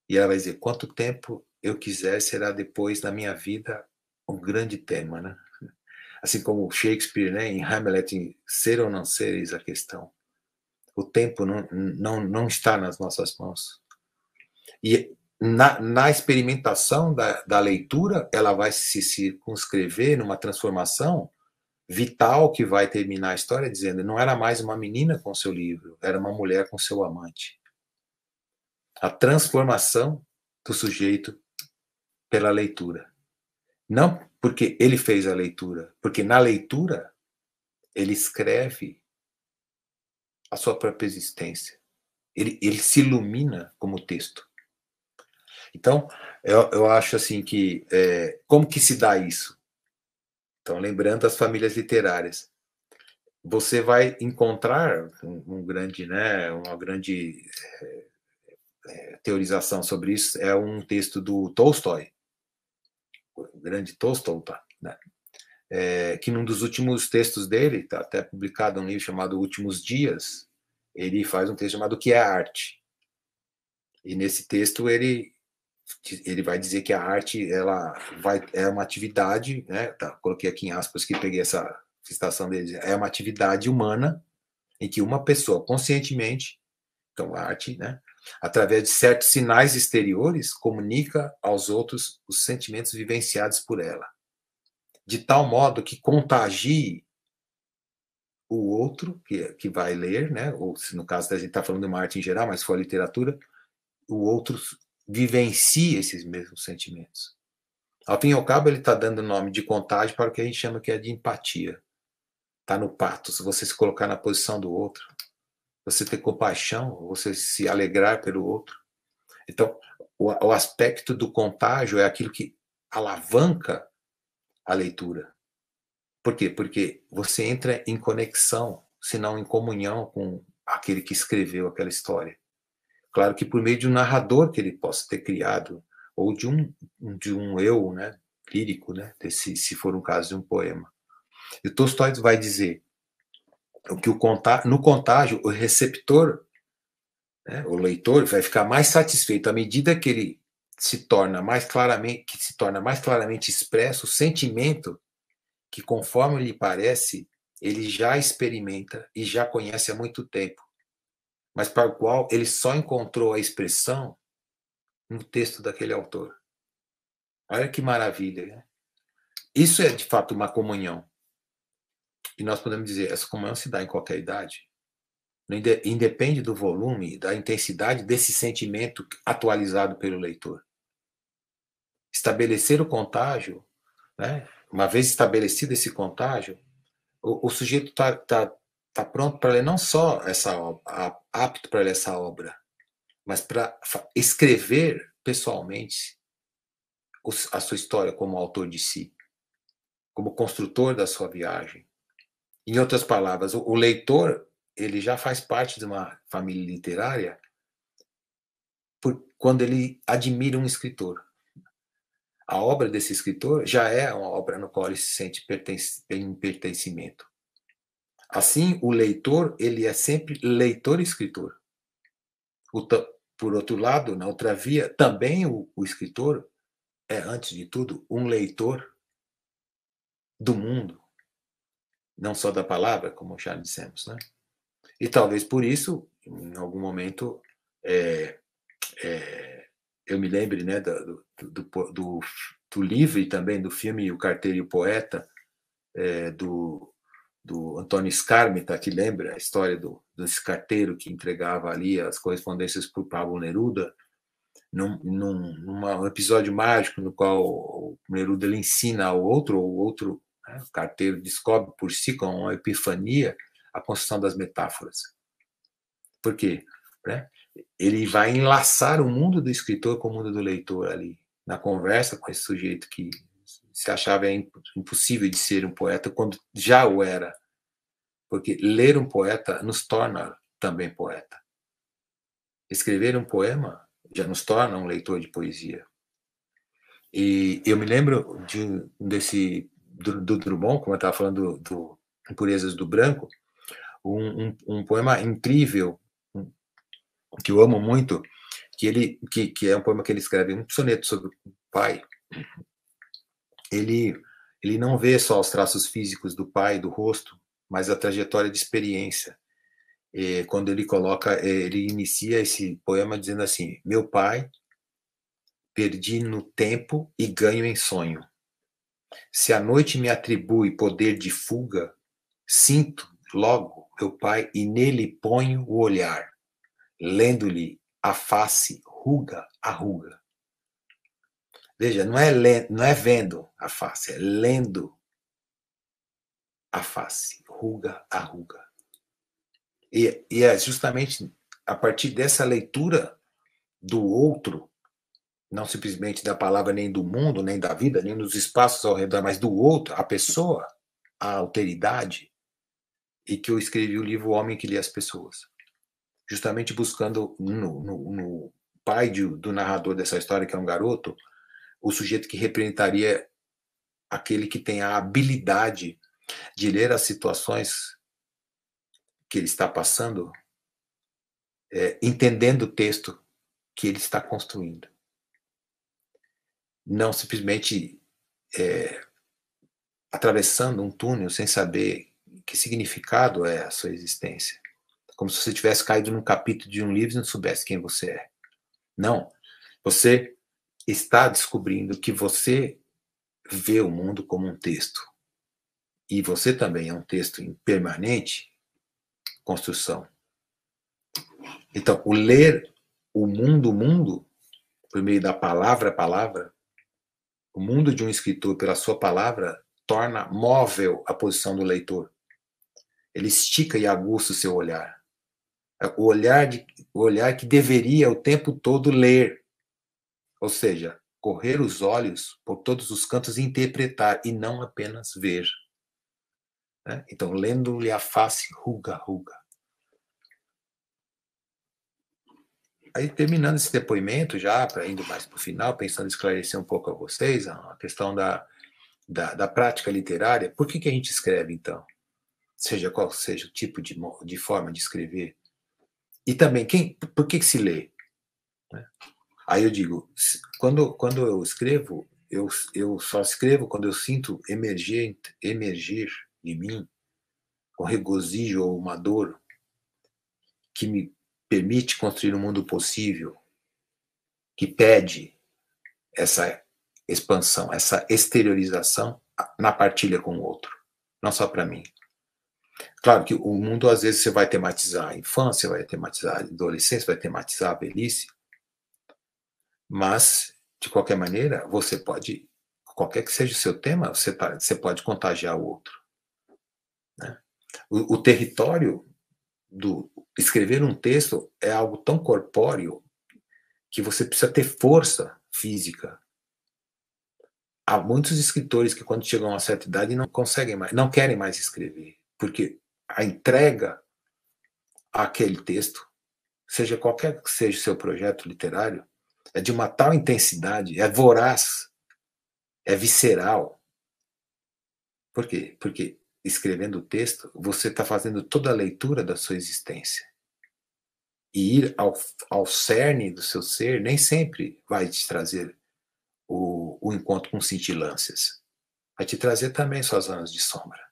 E ela vai dizer, quanto tempo eu quiser será depois na minha vida um grande tema, né? Assim como Shakespeare, né, em Hamlet, em ser ou não ser, eis a questão. O tempo não está nas nossas mãos. E na experimentação da leitura, ela vai se circunscrever numa transformação vital que vai terminar a história dizendo, não era mais uma menina com seu livro, era uma mulher com seu amante. A transformação do sujeito pela leitura. Não porque ele fez a leitura, porque na leitura ele escreve a sua própria existência. Ele se ilumina como texto. Então, eu acho assim que, como que se dá isso? Então, lembrando as famílias literárias, você vai encontrar um grande, né, uma grande teorização sobre isso, é um texto do Tolstói, o grande Tolstói, né? Que num dos últimos textos dele, está até publicado um livro chamado Últimos Dias, ele faz um texto chamado O que é a Arte? E nesse texto ele vai dizer que a arte é uma atividade, né? Tá, coloquei aqui em aspas que peguei essa citação dele, é uma atividade humana em que uma pessoa conscientemente, então a arte, né, através de certos sinais exteriores, comunica aos outros os sentimentos vivenciados por ela, de tal modo que contagie o outro que vai ler, né, ou se no caso a gente está falando de uma arte em geral, mas se for a literatura, o outro vivencia esses mesmos sentimentos. Ao fim e ao cabo, ele está dando o nome de contágio para o que a gente chama que é de empatia. Está no patos, você se colocar na posição do outro, você ter compaixão, você se alegrar pelo outro. Então, o aspecto do contágio é aquilo que alavanca a leitura. Por quê? Porque você entra em conexão, se não em comunhão com aquele que escreveu aquela história. Claro que por meio de um narrador que ele possa ter criado, ou de um eu, né, lírico, né, se for um caso de um poema. E o Tolstói vai dizer que no contágio, o receptor, né, o leitor, vai ficar mais satisfeito à medida que ele se torna mais claramente expresso o sentimento que, conforme lhe parece, ele já experimenta e já conhece há muito tempo, mas para o qual ele só encontrou a expressão no texto daquele autor. Olha que maravilha, né? Isso é, de fato, uma comunhão. E nós podemos dizer, essa comunhão se dá em qualquer idade. Independe do volume, da intensidade desse sentimento atualizado pelo leitor. Estabelecer o contágio, né? Uma vez estabelecido esse contágio, o sujeito está pronto para ler não só essa obra, apto para ler essa obra, mas para escrever pessoalmente a sua história como autor de si, como construtor da sua viagem. Em outras palavras, o leitor ele já faz parte de uma família literária quando ele admira um escritor. A obra desse escritor já é uma obra no qual ele se sente em pertencimento. Assim, o leitor ele é sempre leitor e escritor. Por outro lado, na outra via, também o escritor é, antes de tudo, um leitor do mundo, não só da palavra, como já dissemos, né? E talvez por isso, em algum momento, eu me lembre, né, do livro e também do filme O Carteiro e o Poeta, do Antônio Skármeta, que lembra a história desse carteiro que entregava ali as correspondências para o Pablo Neruda, num episódio mágico no qual o Neruda ele ensina ao outro, né, o carteiro descobre por si, com uma epifania, a construção das metáforas. Por quê? Né? Ele vai enlaçar o mundo do escritor com o mundo do leitor ali, na conversa com esse sujeito que se achava impossível de ser um poeta, quando já o era. Porque ler um poeta nos torna também poeta. Escrever um poema já nos torna um leitor de poesia. E eu me lembro do Drummond, como eu estava falando do Impurezas do Branco, um poema incrível, que eu amo muito, que é um poema que ele escreve, um soneto sobre o pai. Ele não vê só os traços físicos do pai, do rosto, mas a trajetória de experiência. E quando ele inicia esse poema dizendo assim: meu pai, perdi no tempo e ganho em sonho. Se a noite me atribui poder de fuga, sinto logo meu pai e nele ponho o olhar, lendo-lhe a face ruga a ruga. Veja, não é vendo a face, é lendo a face, ruga a ruga. E é justamente a partir dessa leitura do outro, não simplesmente da palavra, nem do mundo, nem da vida, nem dos espaços ao redor, mas do outro, a pessoa, a alteridade, e que eu escrevi o livro O Homem que Lê as Pessoas. Justamente buscando no pai do narrador dessa história, que é um garoto, o sujeito que representaria aquele que tem a habilidade de ler as situações que ele está passando, entendendo o texto que ele está construindo. Não simplesmente atravessando um túnel sem saber que significado é a sua existência. Como se você tivesse caído num capítulo de um livro e não soubesse quem você é. Não. Você está descobrindo que você vê o mundo como um texto. E você também é um texto em permanente construção. Então, o ler o mundo, por meio da palavra a palavra, o mundo de um escritor pela sua palavra, torna móvel a posição do leitor. Ele estica e aguça o seu olhar. O olhar que deveria o tempo todo ler. Ou seja, correr os olhos por todos os cantos e interpretar, e não apenas ver. Né? Então, lendo-lhe a face, ruga, ruga. Aí, terminando esse depoimento, já indo mais para o final, pensando em esclarecer um pouco a vocês a questão da prática literária, por que a gente escreve, então? Seja qual seja o tipo de forma de escrever. E também, por que se lê? Aí eu digo, quando eu escrevo, eu só escrevo quando eu sinto emergir em mim um regozijo ou uma dor que me permite construir um mundo possível, que pede essa expansão, essa exteriorização na partilha com o outro, não só para mim. Claro que o mundo, às vezes, você vai tematizar a infância, vai tematizar a adolescência, vai tematizar a velhice, mas, de qualquer maneira, você pode, qualquer que seja o seu tema, você pode contagiar o outro. Né? O território do escrever um texto é algo tão corpóreo que você precisa ter força física. Há muitos escritores que, quando chegam a uma certa idade, não conseguem mais, não querem mais escrever, porque a entrega àquele texto, seja qualquer que seja o seu projeto literário, é de uma tal intensidade, é voraz, é visceral. Por quê? Porque escrevendo o texto, você está fazendo toda a leitura da sua existência. E ir ao cerne do seu ser nem sempre vai te trazer o encontro com cintilâncias. Vai te trazer também suas zonas de sombra.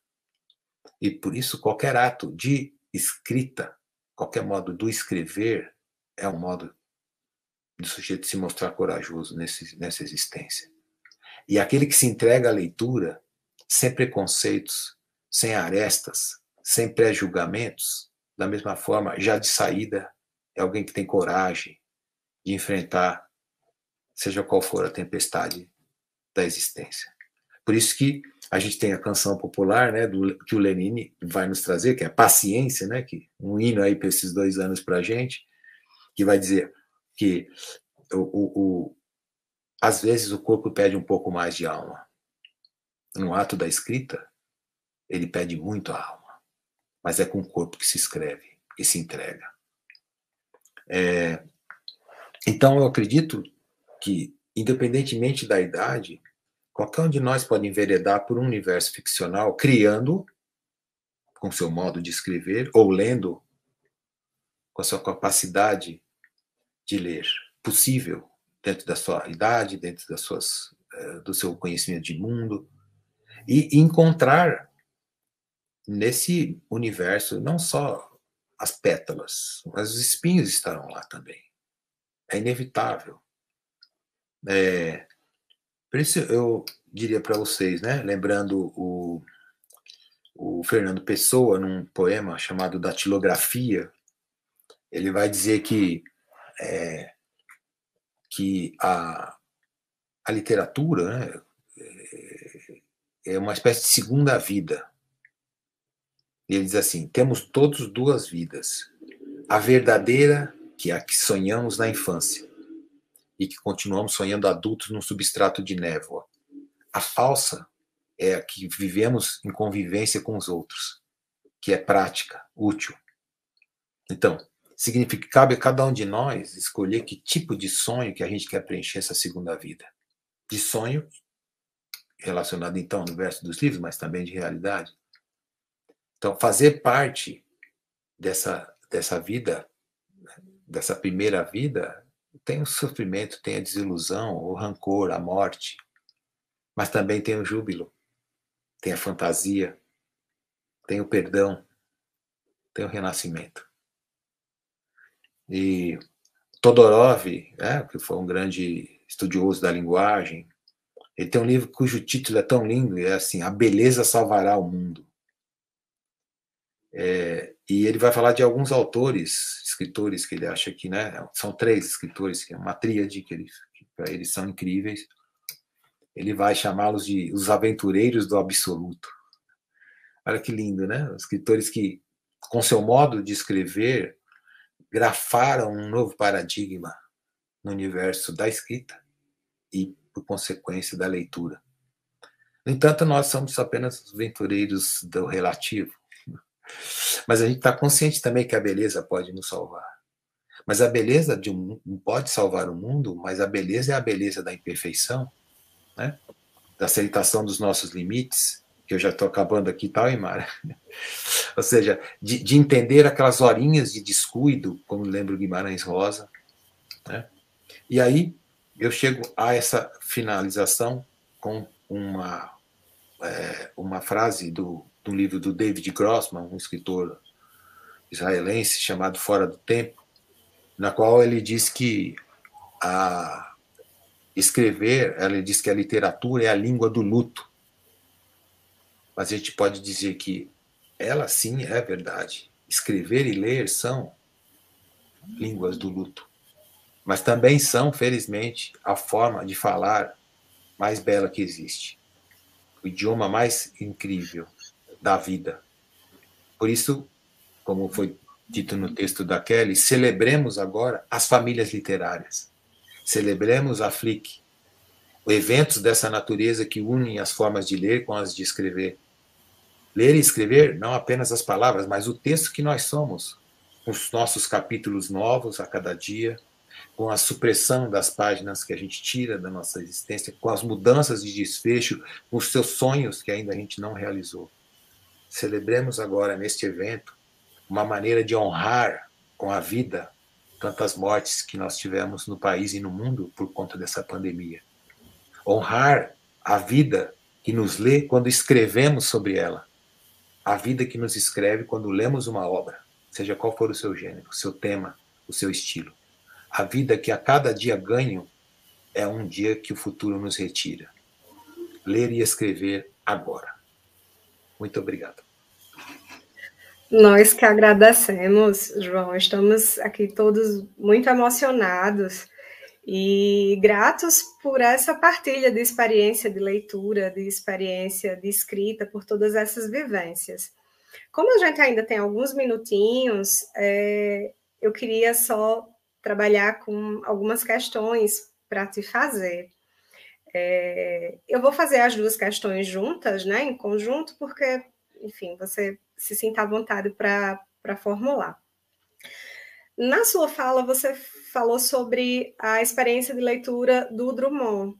E por isso, qualquer ato de escrita, qualquer modo do escrever, é um modo do sujeito se mostrar corajoso nessa existência. E aquele que se entrega à leitura, sem preconceitos, sem arestas, sem pré-julgamentos, da mesma forma, já de saída, é alguém que tem coragem de enfrentar, seja qual for a tempestade da existência. Por isso que a gente tem a canção popular, né, que o Lenine vai nos trazer, que é a Paciência, né, que um hino aí para esses 2 anos para a gente, que vai dizer que às vezes o corpo pede um pouco mais de alma. No ato da escrita, ele pede muito a alma, mas é com o corpo que se escreve e se entrega. Então, eu acredito que, independentemente da idade, qualquer um de nós pode enveredar por um universo ficcional, criando com seu modo de escrever, ou lendo com a sua capacidade de ler possível, dentro da sua idade, dentro do seu conhecimento de mundo, e encontrar nesse universo não só as pétalas, mas os espinhos estarão lá também. É inevitável. Por isso eu diria para vocês, né, lembrando o Fernando Pessoa, num poema chamado Datilografia, ele vai dizer que a literatura, né, é uma espécie de segunda vida. E ele diz assim: temos todos duas vidas. A verdadeira, que é a que sonhamos na infância, e que continuamos sonhando adultos num substrato de névoa. A falsa é a que vivemos em convivência com os outros, que é prática, útil. Então, significa que cabe a cada um de nós escolher que tipo de sonho que a gente quer preencher essa segunda vida. De sonho, relacionado então ao universo dos livros, mas também de realidade. Então, fazer parte dessa vida, dessa primeira vida, tem o sofrimento, tem a desilusão, o rancor, a morte, mas também tem o júbilo, tem a fantasia, tem o perdão, tem o renascimento. E Todorov, né, que foi um grande estudioso da linguagem, ele tem um livro cujo título é tão lindo, é assim: A Beleza Salvará o Mundo. E ele vai falar de alguns autores, escritores que ele acha que, né, são 3 escritores, que é uma tríade, que para eles são incríveis. Ele vai chamá-los de os aventureiros do absoluto. Olha que lindo, né? Os escritores que, com seu modo de escrever, grafaram um novo paradigma no universo da escrita e, por consequência, da leitura. No entanto, nós somos apenas os aventureiros do relativo. Mas a gente está consciente também que a beleza pode nos salvar. Mas a beleza não pode salvar o mundo, mas a beleza é a beleza da imperfeição, né? Da aceitação dos nossos limites, que eu já estou acabando aqui, tal, hein, Mara? Ou seja, de entender aquelas horinhas de descuido, como lembra o Guimarães Rosa, né? E aí eu chego a essa finalização com uma frase do livro do David Grossman, um escritor israelense chamado Fora do Tempo, na qual ele diz que ele diz que a literatura é a língua do luto. Mas a gente pode dizer que ela sim é verdade. Escrever e ler são línguas do luto. Mas também são, felizmente, a forma de falar mais bela que existe. O idioma mais incrível da vida. Por isso, como foi dito no texto da Kelly, celebremos agora as famílias literárias. Celebremos a Flick, eventos dessa natureza que unem as formas de ler com as de escrever. Ler e escrever não apenas as palavras, mas o texto que nós somos, com os nossos capítulos novos a cada dia, com a supressão das páginas que a gente tira da nossa existência, com as mudanças de desfecho, com os seus sonhos que ainda a gente não realizou. Celebremos agora, neste evento, uma maneira de honrar com a vida tantas mortes que nós tivemos no país e no mundo por conta dessa pandemia. Honrar a vida que nos lê quando escrevemos sobre ela. A vida que nos escreve quando lemos uma obra, seja qual for o seu gênero, o seu tema, o seu estilo. A vida que a cada dia ganho é um dia que o futuro nos retira. Ler e escrever agora. Muito obrigado. Nós que agradecemos, João. Estamos aqui todos muito emocionados e gratos por essa partilha de experiência de leitura, de experiência de escrita, por todas essas vivências. Como a gente ainda tem alguns minutinhos, eu queria só trabalhar com algumas questões para te fazer. Eu vou fazer as 2 questões juntas, né, em conjunto, porque, enfim, você se sinta à vontade para formular. Na sua fala, você falou sobre a experiência de leitura do Drummond.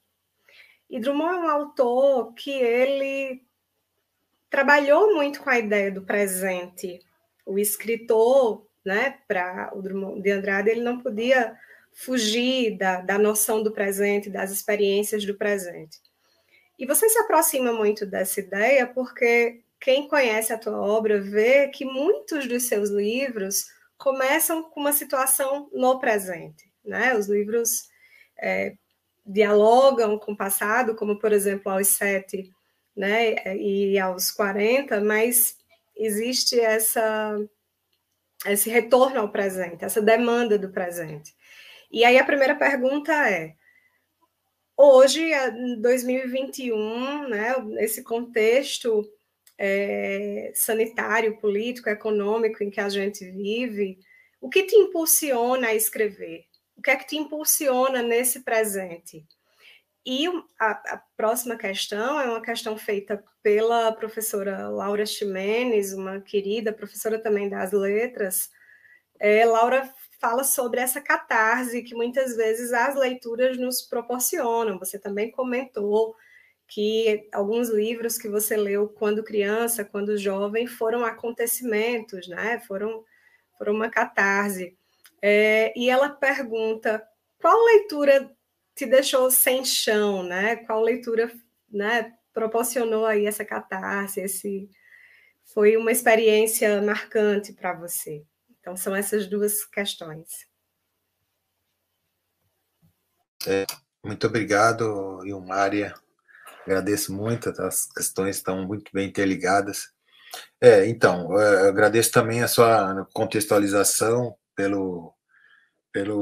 E Drummond é um autor que ele trabalhou muito com a ideia do presente. O escritor, né, para o Drummond de Andrade, ele não podia fugir da noção do presente, das experiências do presente. E você se aproxima muito dessa ideia porque quem conhece a tua obra vê que muitos dos seus livros começam com uma situação no presente, né? Os livros dialogam com o passado, como, por exemplo, aos 7, né, e aos 40, mas existe esse retorno ao presente, essa demanda do presente. E aí a primeira pergunta é, hoje, em 2021, né, nesse contexto sanitário, político, econômico em que a gente vive, o que te impulsiona a escrever? O que é que te impulsiona nesse presente? E a próxima questão é uma questão feita pela professora Laura Ximenes, uma querida professora também das letras. Laura fala sobre essa catarse que muitas vezes as leituras nos proporcionam. Você também comentou que alguns livros que você leu quando criança, quando jovem, foram acontecimentos, né? Foram uma catarse. E ela pergunta qual leitura te deixou sem chão, né? Qual leitura, né, proporcionou aí essa catarse, foi uma experiência marcante para você? Então, são essas duas questões. Muito obrigado, Ilmária. Agradeço muito, as questões estão muito bem interligadas. Então, eu agradeço também a sua contextualização pelo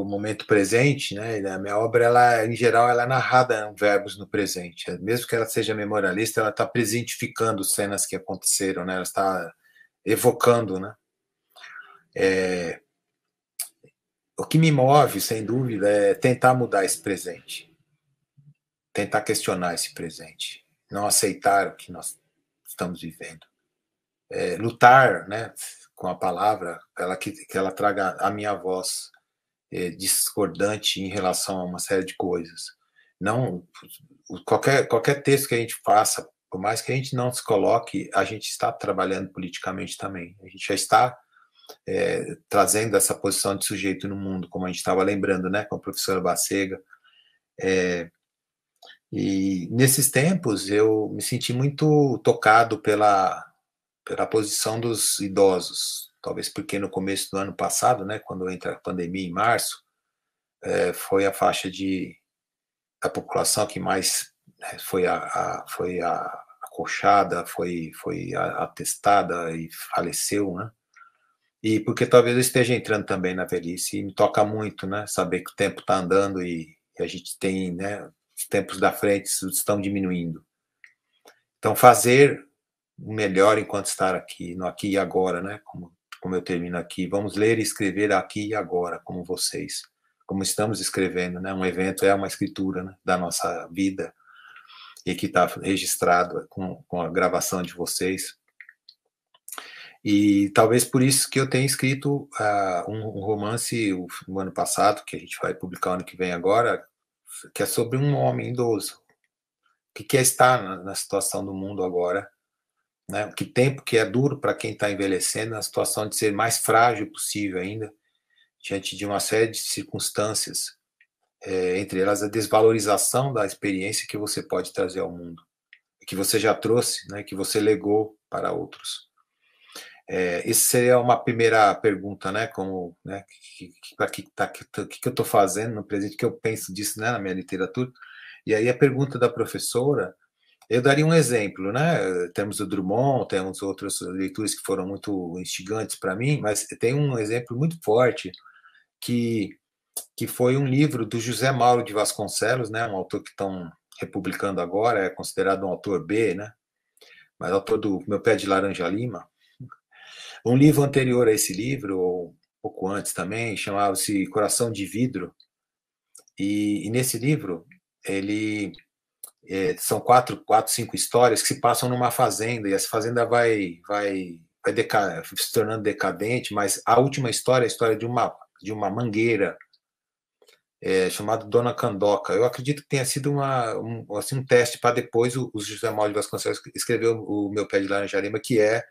momento presente, né? A minha obra, ela, em geral, ela é narrada em verbos no presente. Mesmo que ela seja memorialista, ela está presentificando cenas que aconteceram, né? Ela está evocando, né? O que me move, sem dúvida, é tentar mudar esse presente, tentar questionar esse presente, não aceitar o que nós estamos vivendo. Lutar, né, com a palavra, que ela traga a minha voz discordante em relação a uma série de coisas. Não, qualquer texto que a gente faça, por mais que a gente não se coloque, a gente está trabalhando politicamente também. A gente já está trazendo essa posição de sujeito no mundo, como a gente estava lembrando, né, com a professora Bacega. E nesses tempos eu me senti muito tocado pela posição dos idosos, talvez porque no começo do ano passado, né, quando entra a pandemia em março, foi a faixa da população que mais foi acochada, foi atestada e faleceu, né? E porque talvez eu esteja entrando também na velhice, e me toca muito, né, saber que o tempo está andando e a gente tem, né, os tempos da frente estão diminuindo. Então, fazer o melhor enquanto estar aqui, no aqui e agora, né, como eu termino aqui. Vamos ler e escrever aqui e agora, como vocês, como estamos escrevendo, né? Um evento é uma escritura, né, da nossa vida e que está registrado com a gravação de vocês. E talvez por isso que eu tenha escrito um romance no ano passado, que a gente vai publicar o ano que vem agora, que é sobre um homem idoso. O que é estar na situação do mundo agora, né? Que tempo que é duro para quem está envelhecendo, na situação de ser mais frágil possível ainda, diante de uma série de circunstâncias, entre elas a desvalorização da experiência que você pode trazer ao mundo, que você já trouxe, né? Que você legou para outros. Essa seria uma primeira pergunta, né? Como, né? Que eu estou fazendo no presente, que eu penso disso, né? Na minha literatura. E aí a pergunta da professora, eu daria um exemplo, né? Temos o Drummond, temos outras leituras que foram muito instigantes para mim, mas tem um exemplo muito forte que foi um livro do José Mauro de Vasconcelos, né? Um autor que estão republicando agora, é considerado um autor B, né? Mas autor do Meu Pé de Laranja Lima. Um livro anterior a esse livro, ou um pouco antes também, chamava-se Coração de Vidro. E nesse livro, ele são cinco histórias que se passam numa fazenda, e essa fazenda vai se tornando decadente, mas a última história é a história de uma mangueira chamado Dona Candoca. Eu acredito que tenha sido assim, um teste para depois o José Mauro de Vasconcelos escrever o Meu Pé de Laranja Lima, que é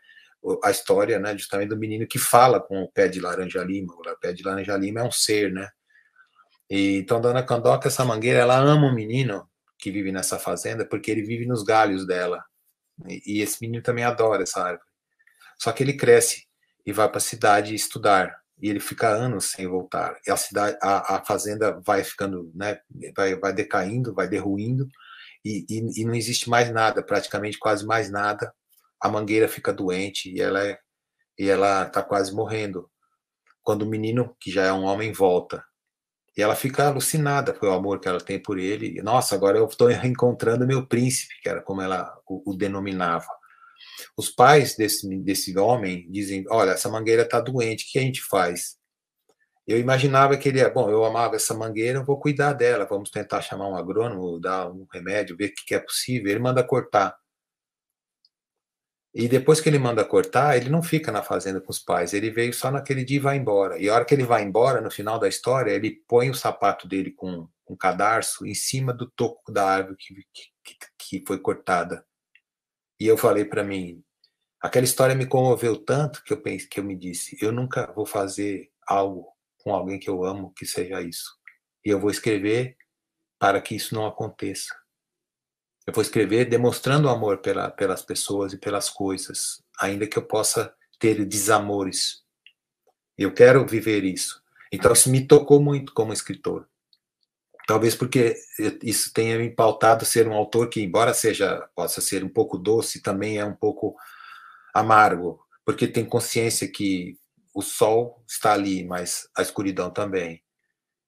a história, né, justamente do menino que fala com o pé de laranja lima. O pé de laranja lima é um ser, né? E, então, Dona Candoca, essa mangueira, ela ama o menino que vive nessa fazenda, porque ele vive nos galhos dela. E esse menino também adora essa árvore. Só que ele cresce e vai para a cidade estudar. E ele fica anos sem voltar. E a fazenda vai ficando, né, vai decaindo, vai derruindo, e não existe mais nada, praticamente quase mais nada. A mangueira fica doente e ela está quase morrendo. Quando o menino, que já é um homem, volta. E ela fica alucinada pelo amor que ela tem por ele. E, nossa, agora eu estou reencontrando meu príncipe, que era como ela o denominava. Os pais desse homem dizem, olha, essa mangueira está doente, o que a gente faz? Eu imaginava que ele ia, bom, eu amava essa mangueira, eu vou cuidar dela, vamos tentar chamar um agrônomo, dar um remédio, ver o que é possível. Ele manda cortar. E depois que ele manda cortar, ele não fica na fazenda com os pais, ele veio só naquele dia e vai embora. E a hora que ele vai embora, no final da história, ele põe o sapato dele com um cadarço em cima do toco da árvore que foi cortada. E eu falei para mim, aquela história me comoveu tanto que eu me disse, eu nunca vou fazer algo com alguém que eu amo que seja isso. E eu vou escrever para que isso não aconteça. Eu vou escrever demonstrando amor pelas pessoas e pelas coisas, ainda que eu possa ter desamores. Eu quero viver isso. Então, isso me tocou muito como escritor. Talvez porque isso tenha me pautado ser um autor que, embora possa ser um pouco doce, também é um pouco amargo, porque tem consciência que o sol está ali, mas a escuridão também.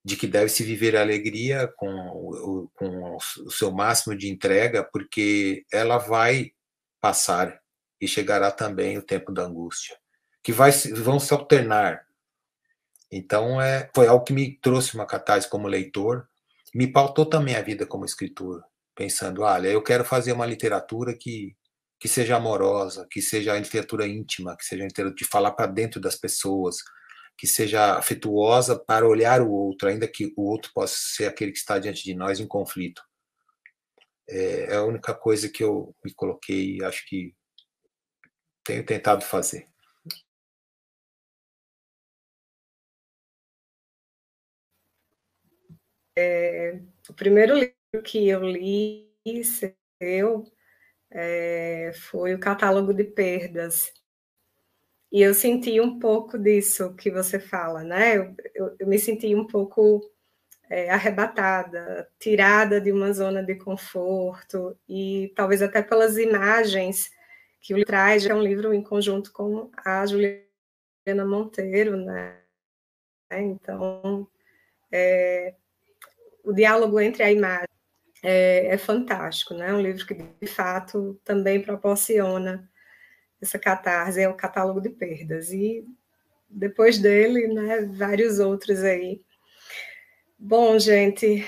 De que deve-se viver a alegria com o seu máximo de entrega, porque ela vai passar e chegará também o tempo da angústia, que vão se alternar. Então, foi algo que me trouxe uma catarse como leitor, me pautou também a vida como escritor, pensando, olha, eu quero fazer uma literatura que seja amorosa, que seja a literatura íntima, que seja a literatura de falar para dentro das pessoas, que seja afetuosa para olhar o outro, ainda que o outro possa ser aquele que está diante de nós em conflito. É a única coisa que eu me coloquei e acho que tenho tentado fazer. O primeiro livro que eu li seu foi o Catálogo de Perdas. E eu senti um pouco disso que você fala, né? Eu me senti um pouco arrebatada, tirada de uma zona de conforto, e talvez até pelas imagens que o livro traz, é um livro em conjunto com a Juliana Monteiro, né? Então, o diálogo entre a imagem é fantástico, né? Um livro que, de fato, também proporciona essa catarse, é o Catálogo de Perdas. E depois dele, né, vários outros aí. Bom, gente,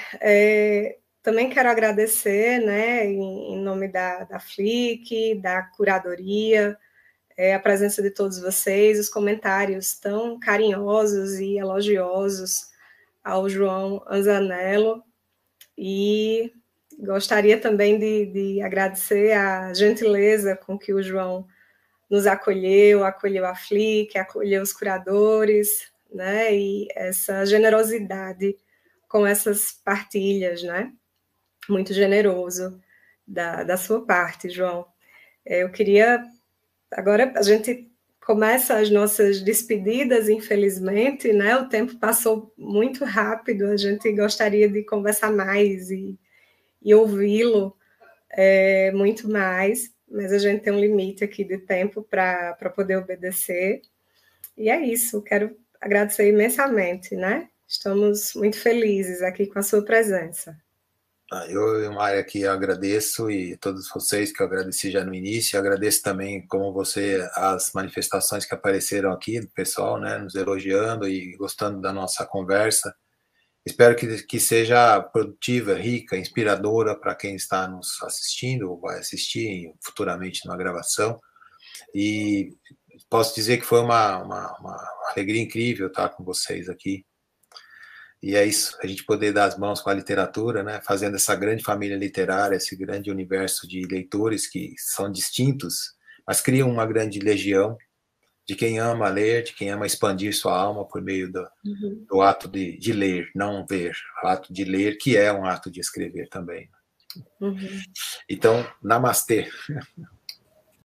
também quero agradecer, né, em nome da Flick, da curadoria, a presença de todos vocês, os comentários tão carinhosos e elogiosos ao João Anzanello, e gostaria também de agradecer a gentileza com que o João nos acolheu a Flick, acolheu os curadores, né, e essa generosidade com essas partilhas, né, muito generoso da sua parte, João. Eu queria, agora a gente começa as nossas despedidas, infelizmente, né, o tempo passou muito rápido, a gente gostaria de conversar mais e ouvi-lo muito mais, mas a gente tem um limite aqui de tempo para poder obedecer. E é isso, quero agradecer imensamente, né? Estamos muito felizes aqui com a sua presença. Eu, Maria, aqui agradeço, e todos vocês que eu agradeci já no início, agradeço também, como você, as manifestações que apareceram aqui do pessoal, né, nos elogiando e gostando da nossa conversa. Espero que seja produtiva, rica, inspiradora para quem está nos assistindo ou vai assistir futuramente na gravação. E posso dizer que foi uma alegria incrível estar com vocês aqui. E é isso, a gente poder dar as mãos com a literatura, né, fazendo essa grande família literária, esse grande universo de leitores que são distintos, mas criam uma grande legião de quem ama ler, de quem ama expandir sua alma por meio do ato de ler, não ver, o ato de ler, que é um ato de escrever também. Uhum. Então, namastê.